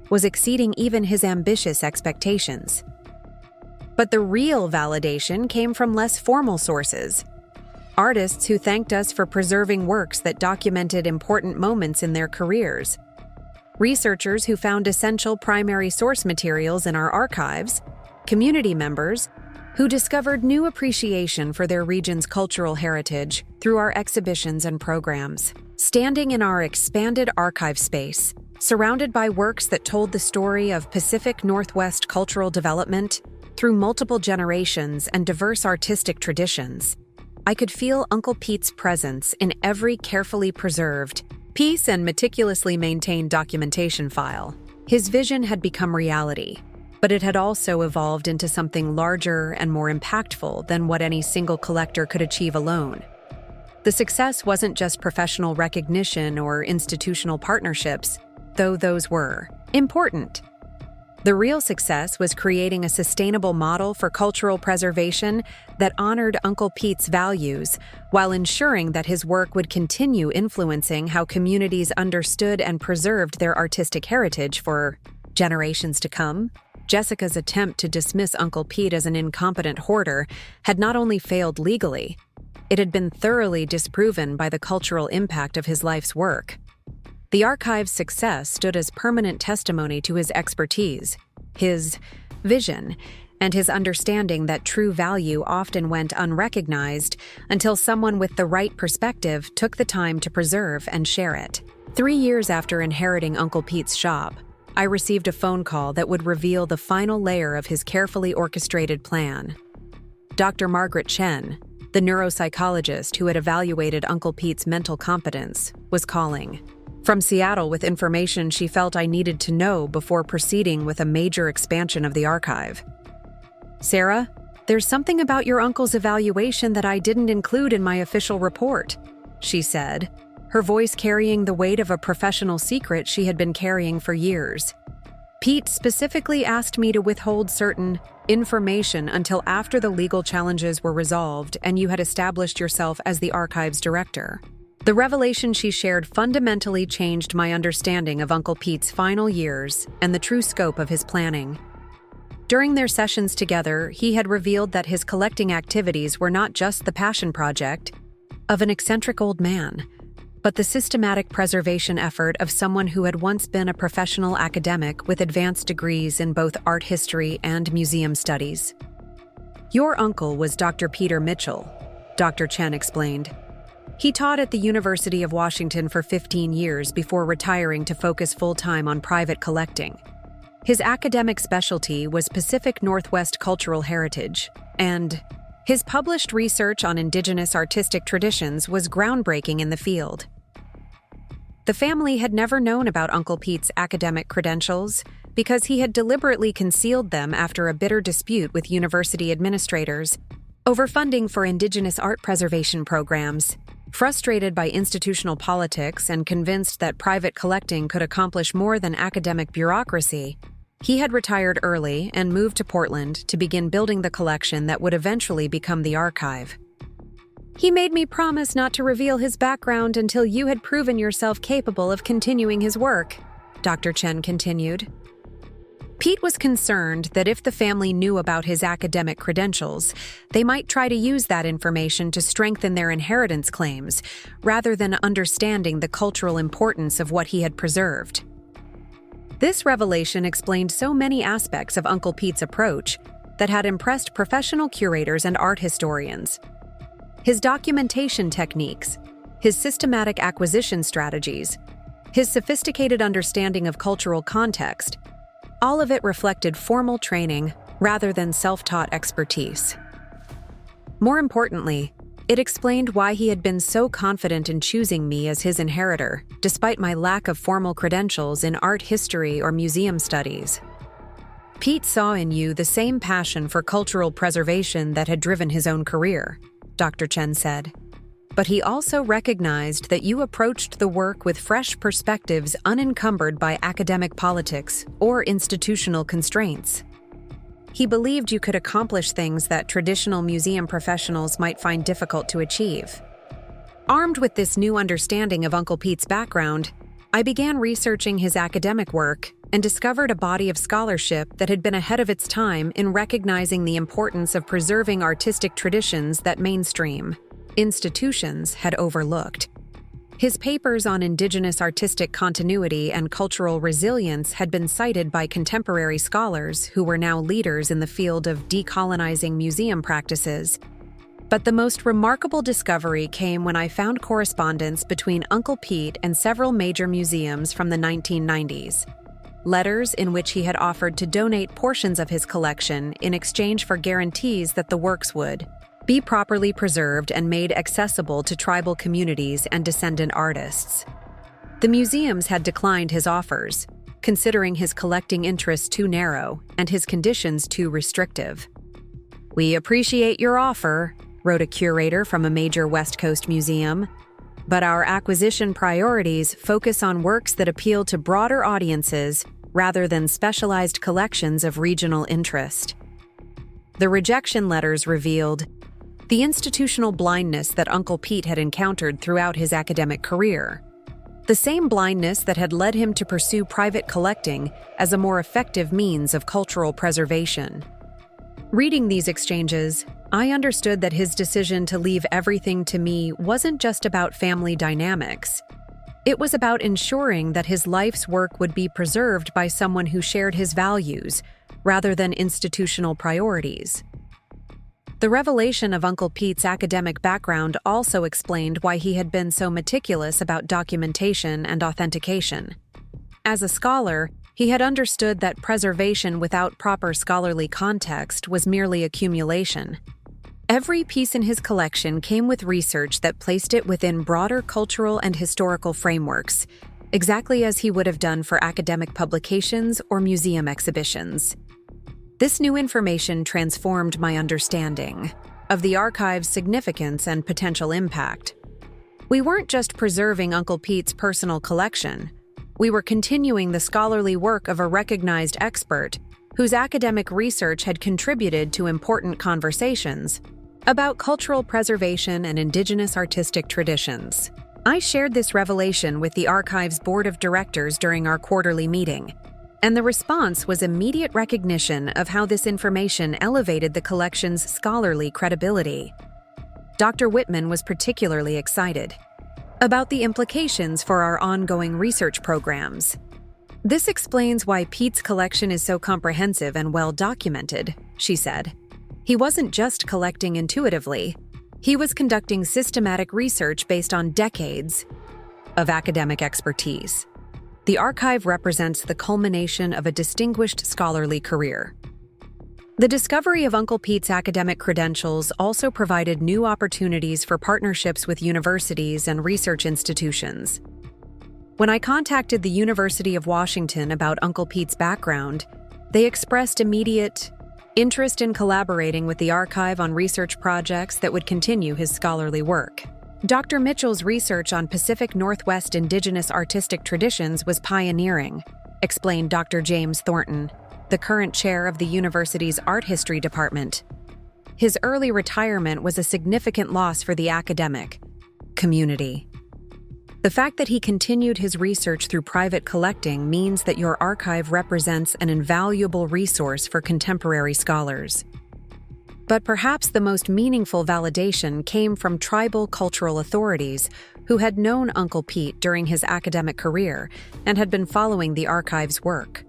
was exceeding even his ambitious expectations. But the real validation came from less formal sources. Artists who thanked us for preserving works that documented important moments in their careers. Researchers who found essential primary source materials in our archives. Community members who discovered new appreciation for their region's cultural heritage through our exhibitions and programs. Standing in our expanded archive space, surrounded by works that told the story of Pacific Northwest cultural development through multiple generations and diverse artistic traditions, I could feel Uncle Pete's presence in every carefully preserved piece and meticulously maintained documentation file. His vision had become reality, but it had also evolved into something larger and more impactful than what any single collector could achieve alone. The success wasn't just professional recognition or institutional partnerships, though those were important. The real success was creating a sustainable model for cultural preservation that honored Uncle Pete's values while ensuring that his work would continue influencing how communities understood and preserved their artistic heritage for generations to come. Jessica's attempt to dismiss Uncle Pete as an incompetent hoarder had not only failed legally, it had been thoroughly disproven by the cultural impact of his life's work. The archive's success stood as permanent testimony to his expertise, his vision, and his understanding that true value often went unrecognized until someone with the right perspective took the time to preserve and share it. 3 years after inheriting Uncle Pete's shop, I received a phone call that would reveal the final layer of his carefully orchestrated plan. Dr. Margaret Chen, The neuropsychologist who had evaluated Uncle Pete's mental competence was calling from Seattle with information she felt I needed to know before proceeding with a major expansion of the archive. "Sarah, there's something about your uncle's evaluation that I didn't include in my official report," she said, her voice carrying the weight of a professional secret she had been carrying for years. "Pete specifically asked me to withhold certain information until after the legal challenges were resolved and you had established yourself as the archive's director." The revelation she shared fundamentally changed my understanding of Uncle Pete's final years and the true scope of his planning. During their sessions together, he had revealed that his collecting activities were not just the passion project of an eccentric old man, but the systematic preservation effort of someone who had once been a professional academic with advanced degrees in both art history and museum studies. "Your uncle was Dr. Peter Mitchell," Dr. Chen explained. "He taught at the University of Washington for 15 years before retiring to focus full-time on private collecting. His academic specialty was Pacific Northwest cultural heritage, and his published research on indigenous artistic traditions was groundbreaking in the field." The family had never known about Uncle Pete's academic credentials because he had deliberately concealed them after a bitter dispute with university administrators over funding for indigenous art preservation programs. Frustrated by institutional politics and convinced that private collecting could accomplish more than academic bureaucracy, he had retired early and moved to Portland to begin building the collection that would eventually become the archive. "He made me promise not to reveal his background until you had proven yourself capable of continuing his work," Dr. Chen continued. Pete was concerned that if the family knew about his academic credentials, they might try to use that information to strengthen their inheritance claims, rather than understanding the cultural importance of what he had preserved. This revelation explained so many aspects of Uncle Pete's approach that had impressed professional curators and art historians. His documentation techniques, his systematic acquisition strategies, his sophisticated understanding of cultural context, all of it reflected formal training rather than self-taught expertise. More importantly, it explained why he had been so confident in choosing me as his inheritor, despite my lack of formal credentials in art history or museum studies. "Pete saw in you the same passion for cultural preservation that had driven his own career," Dr. Chen said. "But he also recognized that you approached the work with fresh perspectives unencumbered by academic politics or institutional constraints. He believed you could accomplish things that traditional museum professionals might find difficult to achieve." Armed with this new understanding of Uncle Pete's background, I began researching his academic work and discovered a body of scholarship that had been ahead of its time in recognizing the importance of preserving artistic traditions that mainstream institutions had overlooked. His papers on indigenous artistic continuity and cultural resilience had been cited by contemporary scholars who were now leaders in the field of decolonizing museum practices. But the most remarkable discovery came when I found correspondence between Uncle Pete and several major museums from the 1990s. Letters in which he had offered to donate portions of his collection in exchange for guarantees that the works would be properly preserved and made accessible to tribal communities and descendant artists. The museums had declined his offers, considering his collecting interests too narrow and his conditions too restrictive. "We appreciate your offer," wrote a curator from a major West Coast museum, "but our acquisition priorities focus on works that appeal to broader audiences rather than specialized collections of regional interest." The rejection letters revealed the institutional blindness that Uncle Pete had encountered throughout his academic career, the same blindness that had led him to pursue private collecting as a more effective means of cultural preservation. Reading these exchanges, I understood that his decision to leave everything to me wasn't just about family dynamics. It was about ensuring that his life's work would be preserved by someone who shared his values, rather than institutional priorities. The revelation of Uncle Pete's academic background also explained why he had been so meticulous about documentation and authentication. As a scholar, he had understood that preservation without proper scholarly context was merely accumulation. Every piece in his collection came with research that placed it within broader cultural and historical frameworks, exactly as he would have done for academic publications or museum exhibitions. This new information transformed my understanding of the archive's significance and potential impact. We weren't just preserving Uncle Pete's personal collection. We were continuing the scholarly work of a recognized expert whose academic research had contributed to important conversations about cultural preservation and indigenous artistic traditions. I shared this revelation with the archive's board of directors during our quarterly meeting, and the response was immediate recognition of how this information elevated the collection's scholarly credibility. Dr. Whitman was particularly excited about the implications for our ongoing research programs. "This explains why Pete's collection is so comprehensive and well documented," she said. "He wasn't just collecting intuitively. He was conducting systematic research based on decades of academic expertise. The archive represents the culmination of a distinguished scholarly career." The discovery of Uncle Pete's academic credentials also provided new opportunities for partnerships with universities and research institutions. When I contacted the University of Washington about Uncle Pete's background, they expressed immediate interest in collaborating with the archive on research projects that would continue his scholarly work. Dr. Mitchell's research on Pacific Northwest indigenous artistic traditions was pioneering, explained Dr. James Thornton, the current chair of the university's art history department. His early retirement was a significant loss for the academic community. The fact that he continued his research through private collecting means that your archive represents an invaluable resource for contemporary scholars. But perhaps the most meaningful validation came from tribal cultural authorities who had known Uncle Pete during his academic career and had been following the archive's work.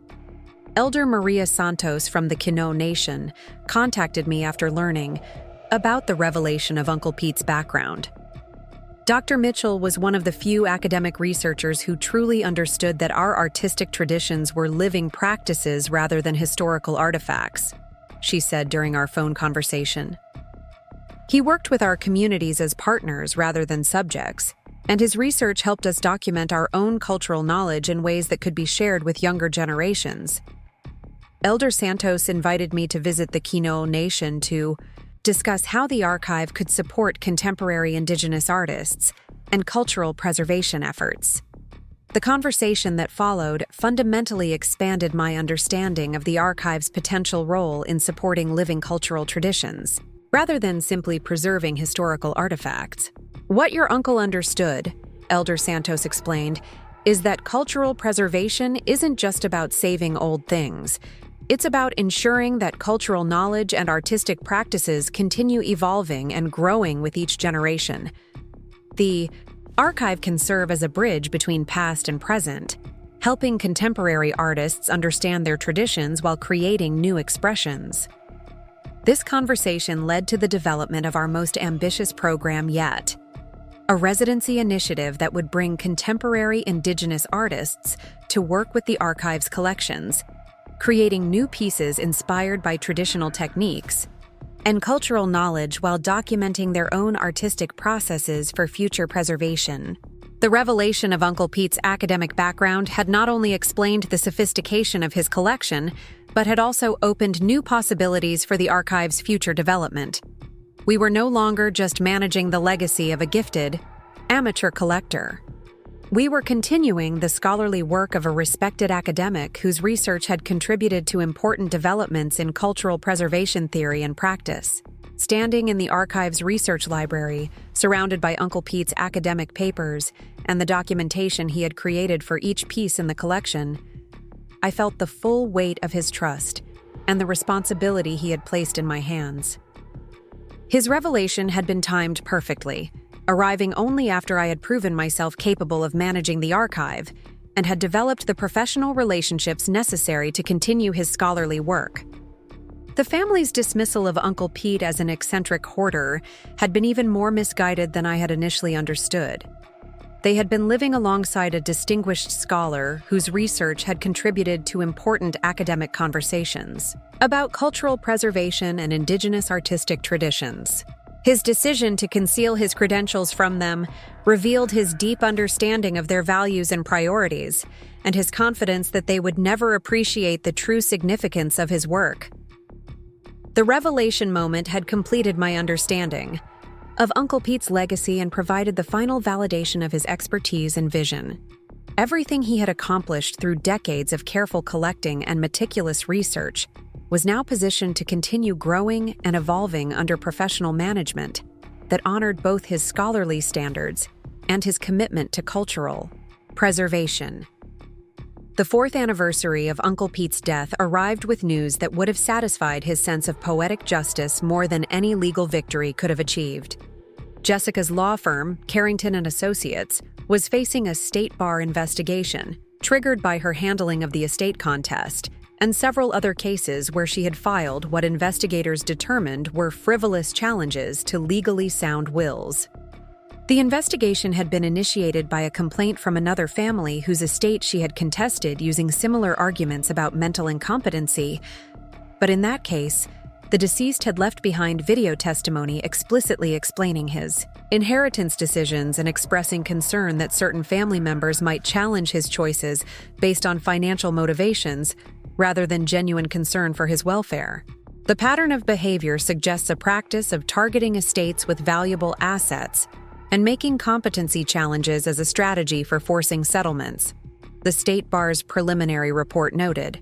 Elder Maria Santos from the Quinault Nation contacted me after learning about the revelation of Uncle Pete's background. Dr. Mitchell was one of the few academic researchers who truly understood that our artistic traditions were living practices rather than historical artifacts, she said during our phone conversation. He worked with our communities as partners rather than subjects, and his research helped us document our own cultural knowledge in ways that could be shared with younger generations. Elder Santos invited me to visit the Quinault Nation to discuss how the archive could support contemporary indigenous artists and cultural preservation efforts. The conversation that followed fundamentally expanded my understanding of the archive's potential role in supporting living cultural traditions, rather than simply preserving historical artifacts. "What your uncle understood," Elder Santos explained, "is that cultural preservation isn't just about saving old things. It's about ensuring that cultural knowledge and artistic practices continue evolving and growing with each generation. The archive can serve as a bridge between past and present, helping contemporary artists understand their traditions while creating new expressions." This conversation led to the development of our most ambitious program yet, a residency initiative that would bring contemporary indigenous artists to work with the archive's collections, creating new pieces inspired by traditional techniques and cultural knowledge while documenting their own artistic processes for future preservation. The revelation of Uncle Pete's academic background had not only explained the sophistication of his collection, but had also opened new possibilities for the archive's future development. We were no longer just managing the legacy of a gifted, amateur collector. We were continuing the scholarly work of a respected academic whose research had contributed to important developments in cultural preservation theory and practice. Standing in the archive's research library, surrounded by Uncle Pete's academic papers and the documentation he had created for each piece in the collection, I felt the full weight of his trust and the responsibility he had placed in my hands. His revelation had been timed perfectly, arriving only after I had proven myself capable of managing the archive and had developed the professional relationships necessary to continue his scholarly work. The family's dismissal of Uncle Pete as an eccentric hoarder had been even more misguided than I had initially understood. They had been living alongside a distinguished scholar whose research had contributed to important academic conversations about cultural preservation and indigenous artistic traditions. His decision to conceal his credentials from them revealed his deep understanding of their values and priorities, and his confidence that they would never appreciate the true significance of his work. The revelation moment had completed my understanding of Uncle Pete's legacy and provided the final validation of his expertise and vision. Everything he had accomplished through decades of careful collecting and meticulous research was now positioned to continue growing and evolving under professional management that honored both his scholarly standards and his commitment to cultural preservation. The 4th anniversary of Uncle Pete's death arrived with news that would have satisfied his sense of poetic justice more than any legal victory could have achieved. Jessica's law firm, Carrington & Associates, was facing a state bar investigation, triggered by her handling of the estate contest, and several other cases where she had filed what investigators determined were frivolous challenges to legally sound wills. The investigation had been initiated by a complaint from another family whose estate she had contested using similar arguments about mental incompetency, but in that case, the deceased had left behind video testimony explicitly explaining his inheritance decisions and expressing concern that certain family members might challenge his choices based on financial motivations rather than genuine concern for his welfare. The pattern of behavior suggests a practice of targeting estates with valuable assets and making competency challenges as a strategy for forcing settlements, the State Bar's preliminary report noted.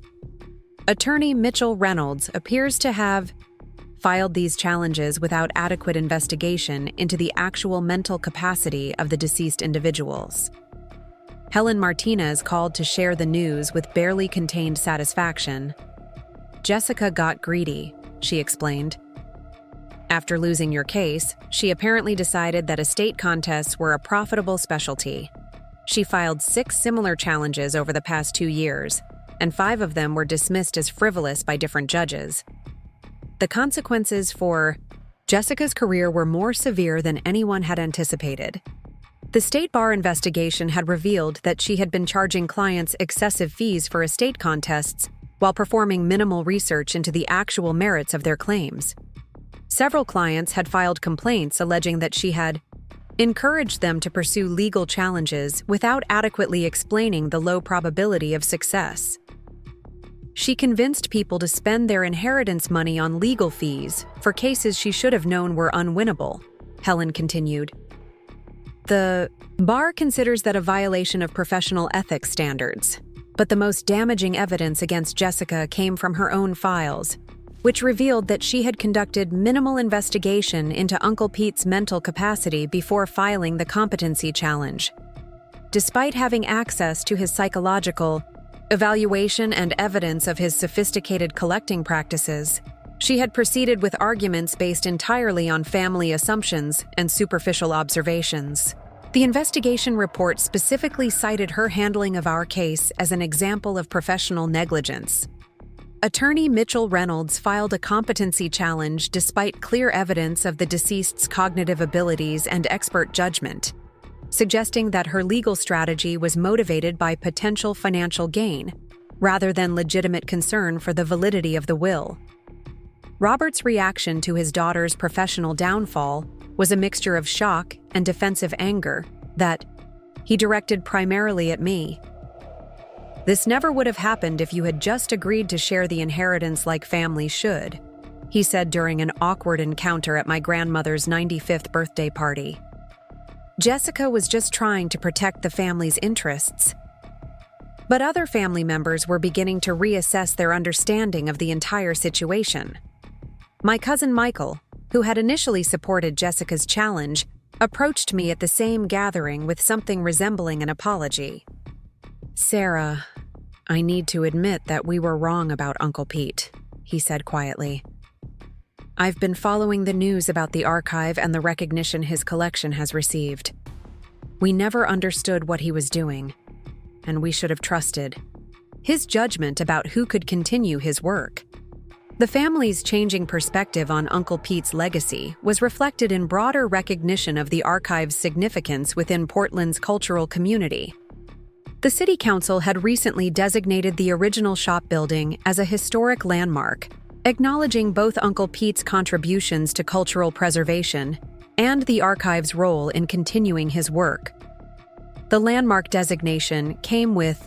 Attorney Mitchell Reynolds appears to have filed these challenges without adequate investigation into the actual mental capacity of the deceased individuals. Helen Martinez called to share the news with barely contained satisfaction. Jessica got greedy, she explained. After losing your case, she apparently decided that estate contests were a profitable specialty. She filed 6 similar challenges over the past 2 years, and 5 of them were dismissed as frivolous by different judges. The consequences for Jessica's career were more severe than anyone had anticipated. The State Bar investigation had revealed that she had been charging clients excessive fees for estate contests while performing minimal research into the actual merits of their claims. Several clients had filed complaints alleging that she had encouraged them to pursue legal challenges without adequately explaining the low probability of success. She convinced people to spend their inheritance money on legal fees for cases she should have known were unwinnable, Helen continued. The bar considers that a violation of professional ethics standards, but the most damaging evidence against Jessica came from her own files, which revealed that she had conducted minimal investigation into Uncle Pete's mental capacity before filing the competency challenge. Despite having access to his psychological evaluation and evidence of his sophisticated collecting practices, she had proceeded with arguments based entirely on family assumptions and superficial observations. The investigation report specifically cited her handling of our case as an example of professional negligence. Attorney Mitchell Reynolds filed a competency challenge despite clear evidence of the deceased's cognitive abilities and expert judgment, suggesting that her legal strategy was motivated by potential financial gain rather than legitimate concern for the validity of the will. Robert's reaction to his daughter's professional downfall was a mixture of shock and defensive anger that he directed primarily at me. This never would have happened if you had just agreed to share the inheritance like families should, he said during an awkward encounter at my grandmother's 95th birthday party. Jessica was just trying to protect the family's interests. But other family members were beginning to reassess their understanding of the entire situation. My cousin Michael, who had initially supported Jessica's challenge, approached me at the same gathering with something resembling an apology. "Sarah, I need to admit that we were wrong about Uncle Pete," he said quietly. "I've been following the news about the archive and the recognition his collection has received. We never understood what he was doing, and we should have trusted his judgment about who could continue his work. The family's changing perspective on Uncle Pete's legacy was reflected in broader recognition of the archive's significance within Portland's cultural community. The City Council had recently designated the original shop building as a historic landmark, acknowledging both Uncle Pete's contributions to cultural preservation and the archive's role in continuing his work. The landmark designation came with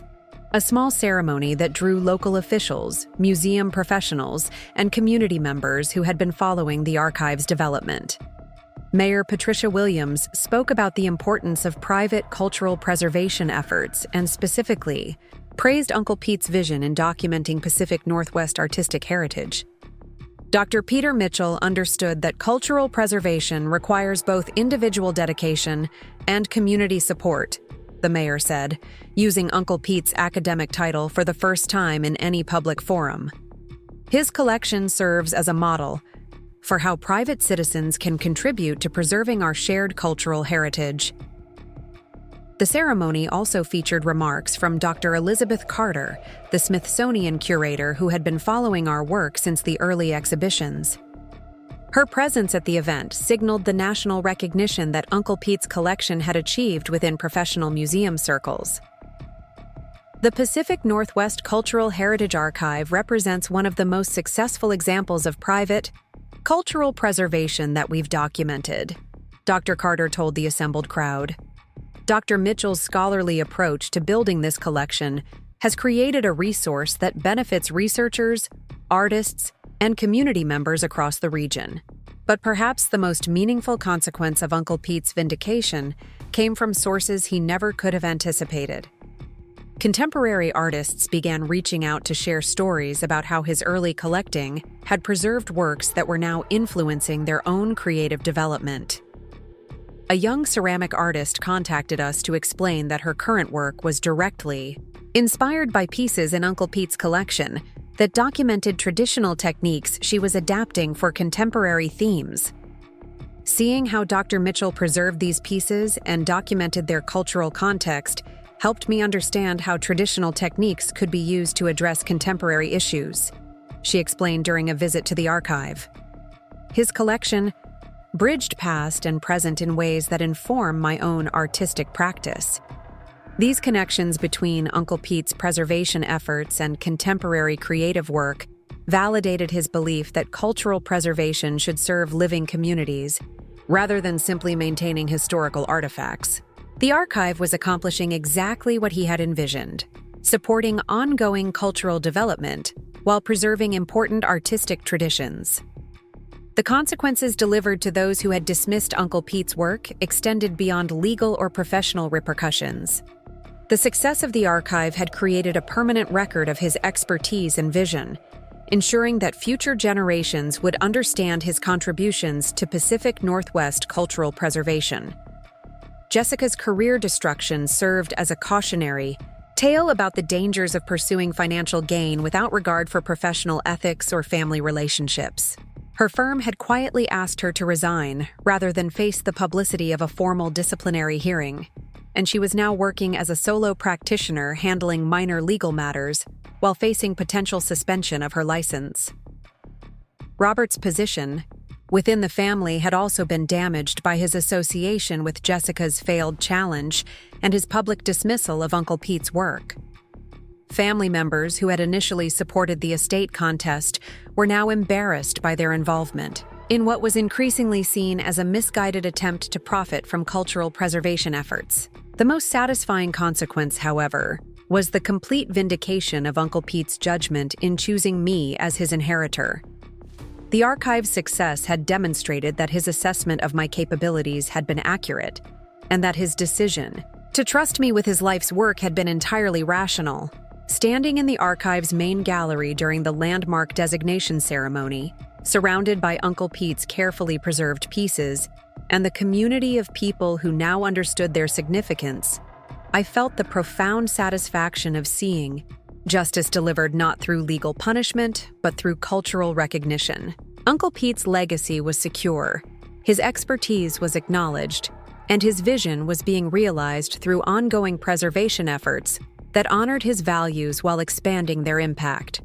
a small ceremony that drew local officials, museum professionals, and community members who had been following the archive's development. Mayor Patricia Williams spoke about the importance of private cultural preservation efforts and specifically praised Uncle Pete's vision in documenting Pacific Northwest artistic heritage. Dr. Peter Mitchell understood that cultural preservation requires both individual dedication and community support, the mayor said, using Uncle Pete's academic title for the first time in any public forum. His collection serves as a model for how private citizens can contribute to preserving our shared cultural heritage. The ceremony also featured remarks from Dr. Elizabeth Carter, the Smithsonian curator who had been following our work since the early exhibitions. Her presence at the event signaled the national recognition that Uncle Pete's collection had achieved within professional museum circles. The Pacific Northwest Cultural Heritage Archive represents one of the most successful examples of private cultural preservation that we've documented, Dr. Carter told the assembled crowd. Dr. Mitchell's scholarly approach to building this collection has created a resource that benefits researchers, artists, and community members across the region. But perhaps the most meaningful consequence of Uncle Pete's vindication came from sources he never could have anticipated. Contemporary artists began reaching out to share stories about how his early collecting had preserved works that were now influencing their own creative development. A young ceramic artist contacted us to explain that her current work was directly inspired by pieces in Uncle Pete's collection that documented traditional techniques she was adapting for contemporary themes. Seeing how Dr. Mitchell preserved these pieces and documented their cultural context helped me understand how traditional techniques could be used to address contemporary issues, she explained during a visit to the archive. His collection bridged past and present in ways that inform my own artistic practice. These connections between Uncle Pete's preservation efforts and contemporary creative work validated his belief that cultural preservation should serve living communities rather than simply maintaining historical artifacts. The archive was accomplishing exactly what he had envisioned, supporting ongoing cultural development while preserving important artistic traditions. The consequences delivered to those who had dismissed Uncle Pete's work extended beyond legal or professional repercussions. The success of the archive had created a permanent record of his expertise and vision, ensuring that future generations would understand his contributions to Pacific Northwest cultural preservation. Jessica's career destruction served as a cautionary tale about the dangers of pursuing financial gain without regard for professional ethics or family relationships. Her firm had quietly asked her to resign rather than face the publicity of a formal disciplinary hearing, and she was now working as a solo practitioner handling minor legal matters while facing potential suspension of her license. Robert's position within the family had also been damaged by his association with Jessica's failed challenge and his public dismissal of Uncle Pete's work. Family members who had initially supported the estate contest were now embarrassed by their involvement in what was increasingly seen as a misguided attempt to profit from cultural preservation efforts. The most satisfying consequence, however, was the complete vindication of Uncle Pete's judgment in choosing me as his inheritor. The archive's success had demonstrated that his assessment of my capabilities had been accurate, and that his decision to trust me with his life's work had been entirely rational. Standing in the archive's main gallery during the landmark designation ceremony, surrounded by Uncle Pete's carefully preserved pieces and the community of people who now understood their significance, I felt the profound satisfaction of seeing justice delivered not through legal punishment, but through cultural recognition. Uncle Pete's legacy was secure, his expertise was acknowledged, and his vision was being realized through ongoing preservation efforts that honored his values while expanding their impact.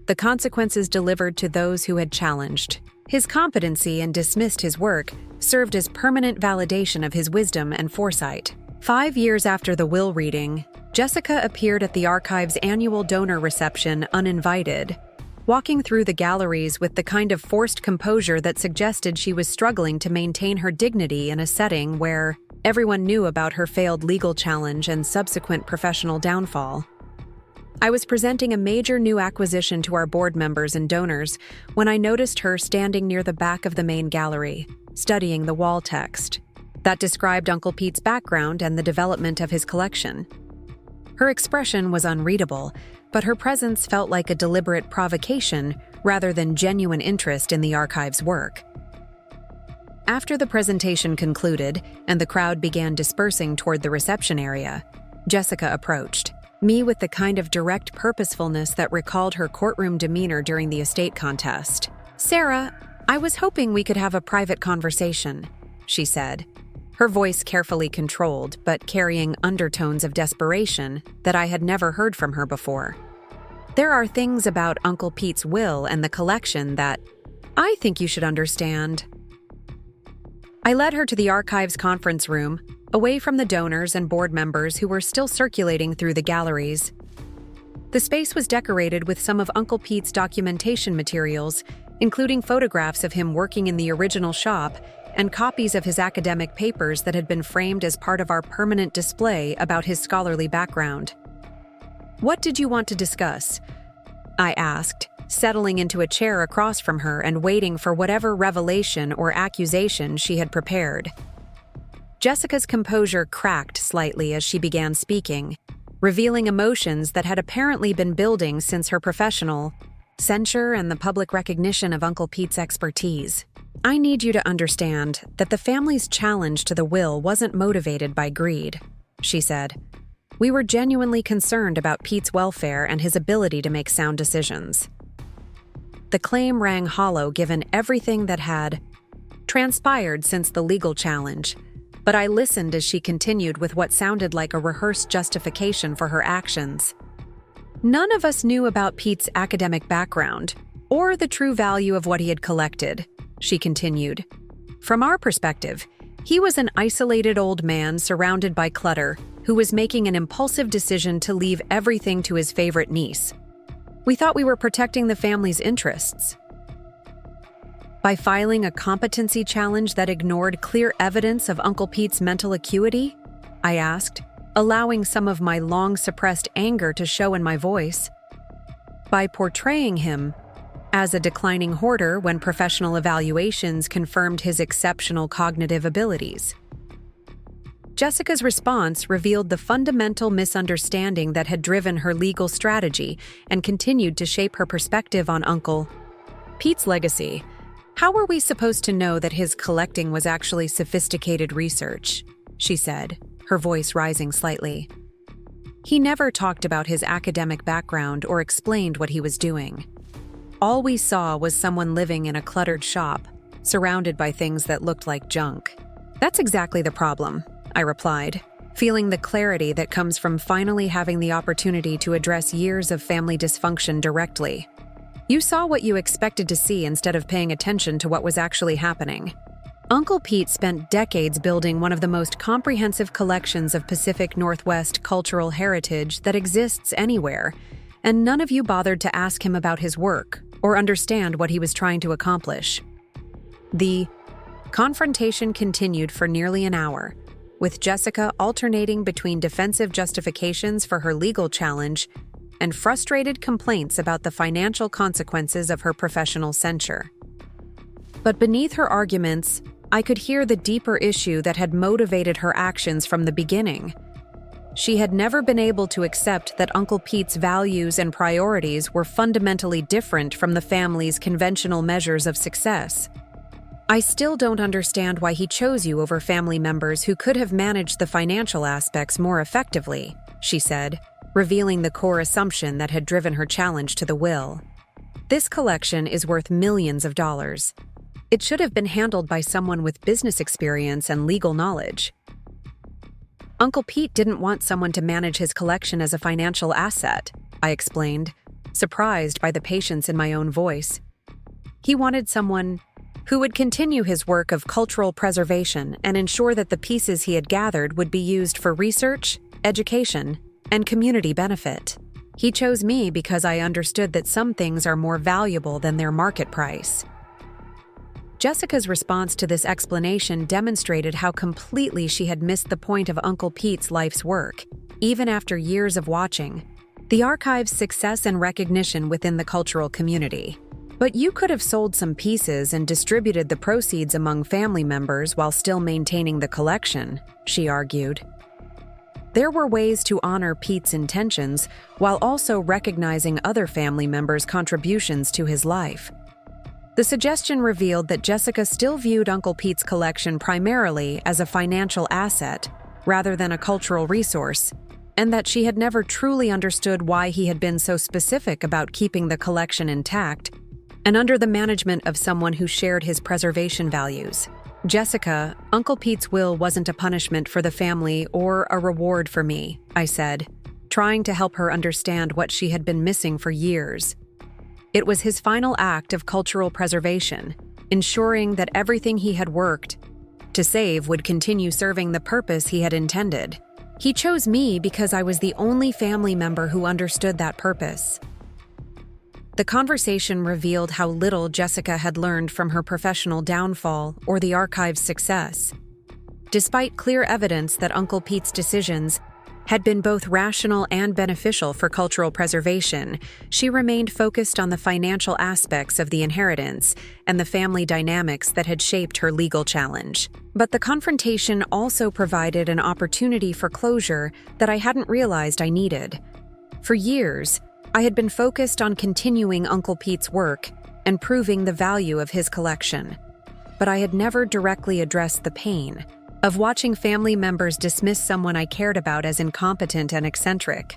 the consequences delivered to those who had challenged. His competency and dismissed his work served as permanent validation of his wisdom and foresight. 5 years after the will reading, Jessica appeared at the archive's annual donor reception uninvited, walking through the galleries with the kind of forced composure that suggested she was struggling to maintain her dignity in a setting where everyone knew about her failed legal challenge and subsequent professional downfall. I was presenting a major new acquisition to our board members and donors when I noticed her standing near the back of the main gallery, studying the wall text that described Uncle Pete's background and the development of his collection. Her expression was unreadable, but her presence felt like a deliberate provocation rather than genuine interest in the archive's work. After the presentation concluded and the crowd began dispersing toward the reception area, Jessica approached me with the kind of direct purposefulness that recalled her courtroom demeanor during the estate contest. "Sarah, I was hoping we could have a private conversation," she said, her voice carefully controlled but carrying undertones of desperation that I had never heard from her before. "There are things about Uncle Pete's will and the collection that I think you should understand." I led her to the archive's conference room, away from the donors and board members who were still circulating through the galleries. The space was decorated with some of Uncle Pete's documentation materials, including photographs of him working in the original shop and copies of his academic papers that had been framed as part of our permanent display about his scholarly background. "What did you want to discuss?" I asked, settling into a chair across from her and waiting for whatever revelation or accusation she had prepared. Jessica's composure cracked slightly as she began speaking, revealing emotions that had apparently been building since her professional censure and the public recognition of Uncle Pete's expertise. "I need you to understand that the family's challenge to the will wasn't motivated by greed," she said. "We were genuinely concerned about Pete's welfare and his ability to make sound decisions." The claim rang hollow given everything that had transpired since the legal challenge, but I listened as she continued with what sounded like a rehearsed justification for her actions. "None of us knew about Pete's academic background or the true value of what he had collected," she continued. "From our perspective, he was an isolated old man surrounded by clutter who was making an impulsive decision to leave everything to his favorite niece. We thought we were protecting the family's interests. By filing a competency challenge that ignored clear evidence of Uncle Pete's mental acuity?" I asked, allowing some of my long-suppressed anger to show in my voice. "By portraying him as a declining hoarder when professional evaluations confirmed his exceptional cognitive abilities." Jessica's response revealed the fundamental misunderstanding that had driven her legal strategy and continued to shape her perspective on Uncle Pete's legacy. "How were we supposed to know that his collecting was actually sophisticated research?" she said, her voice rising slightly. "He never talked about his academic background or explained what he was doing. All we saw was someone living in a cluttered shop, surrounded by things that looked like junk." "That's exactly the problem," I replied, feeling the clarity that comes from finally having the opportunity to address years of family dysfunction directly. "You saw what you expected to see instead of paying attention to what was actually happening. Uncle Pete spent decades building one of the most comprehensive collections of Pacific Northwest cultural heritage that exists anywhere, and none of you bothered to ask him about his work or understand what he was trying to accomplish." The confrontation continued for nearly an hour, with Jessica alternating between defensive justifications for her legal challenge and frustrated complaints about the financial consequences of her professional censure. But beneath her arguments, I could hear the deeper issue that had motivated her actions from the beginning. She had never been able to accept that Uncle Pete's values and priorities were fundamentally different from the family's conventional measures of success. "I still don't understand why he chose you over family members who could have managed the financial aspects more effectively," she said, revealing the core assumption that had driven her challenge to the will. "This collection is worth millions of dollars. It should have been handled by someone with business experience and legal knowledge." "Uncle Pete didn't want someone to manage his collection as a financial asset," I explained, surprised by the patience in my own voice. He wanted someone who would continue his work of cultural preservation and ensure that the pieces he had gathered would be used for research, education, and community benefit. He chose me because I understood that some things are more valuable than their market price. Jessica's response to this explanation demonstrated how completely she had missed the point of Uncle Pete's life's work, even after years of watching the archive's success and recognition within the cultural community. But you could have sold some pieces and distributed the proceeds among family members while still maintaining the collection, she argued. There were ways to honor Pete's intentions while also recognizing other family members' contributions to his life. The suggestion revealed that Jessica still viewed Uncle Pete's collection primarily as a financial asset rather than a cultural resource, and that she had never truly understood why he had been so specific about keeping the collection intact and under the management of someone who shared his preservation values. Jessica, Uncle Pete's will wasn't a punishment for the family or a reward for me, I said, trying to help her understand what she had been missing for years. It was his final act of cultural preservation, ensuring that everything he had worked to save would continue serving the purpose he had intended. He chose me because I was the only family member who understood that purpose. The conversation revealed how little Jessica had learned from her professional downfall or the archive's success. Despite clear evidence that Uncle Pete's decisions had been both rational and beneficial for cultural preservation, she remained focused on the financial aspects of the inheritance and the family dynamics that had shaped her legal challenge. But the confrontation also provided an opportunity for closure that I hadn't realized I needed. For years, I had been focused on continuing Uncle Pete's work and proving the value of his collection, but I had never directly addressed the pain of watching family members dismiss someone I cared about as incompetent and eccentric.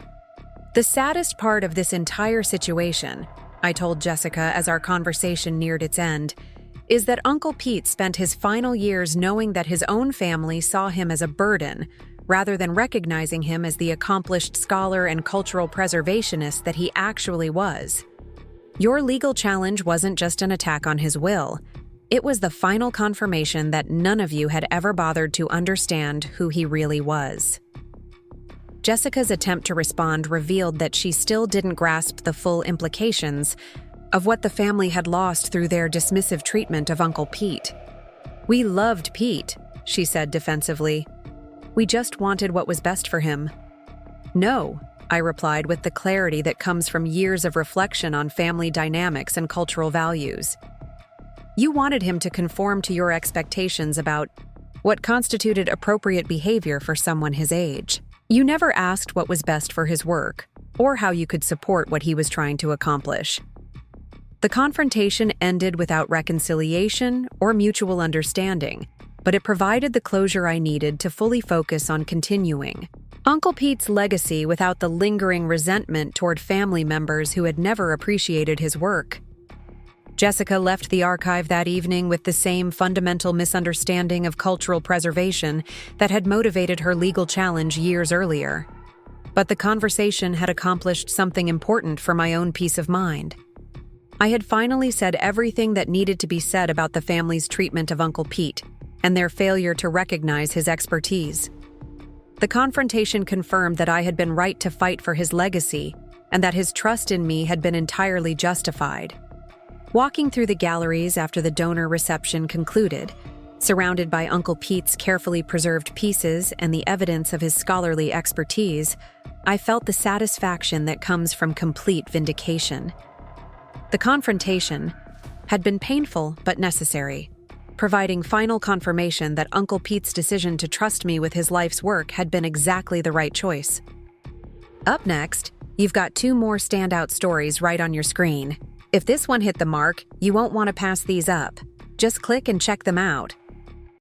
The saddest part of this entire situation, I told Jessica as our conversation neared its end, is that Uncle Pete spent his final years knowing that his own family saw him as a burden, rather than recognizing him as the accomplished scholar and cultural preservationist that he actually was. Your legal challenge wasn't just an attack on his will. It was the final confirmation that none of you had ever bothered to understand who he really was. Jessica's attempt to respond revealed that she still didn't grasp the full implications of what the family had lost through their dismissive treatment of Uncle Pete. "We loved Pete," she said defensively. "We just wanted what was best for him." "No," I replied with the clarity that comes from years of reflection on family dynamics and cultural values. "You wanted him to conform to your expectations about what constituted appropriate behavior for someone his age. You never asked what was best for his work, or how you could support what he was trying to accomplish." The confrontation ended without reconciliation or mutual understanding, but it provided the closure I needed to fully focus on continuing Uncle Pete's legacy without the lingering resentment toward family members who had never appreciated his work. Jessica left the archive that evening with the same fundamental misunderstanding of cultural preservation that had motivated her legal challenge years earlier. But the conversation had accomplished something important for my own peace of mind. I had finally said everything that needed to be said about the family's treatment of Uncle Pete and their failure to recognize his expertise. The confrontation confirmed that I had been right to fight for his legacy and that his trust in me had been entirely justified. Walking through the galleries after the donor reception concluded, surrounded by Uncle Pete's carefully preserved pieces and the evidence of his scholarly expertise, I felt the satisfaction that comes from complete vindication. The confrontation had been painful but necessary, providing final confirmation that Uncle Pete's decision to trust me with his life's work had been exactly the right choice. Up next, you've got 2 more standout stories right on your screen. If this one hit the mark, you won't want to pass these up. Just click and check them out.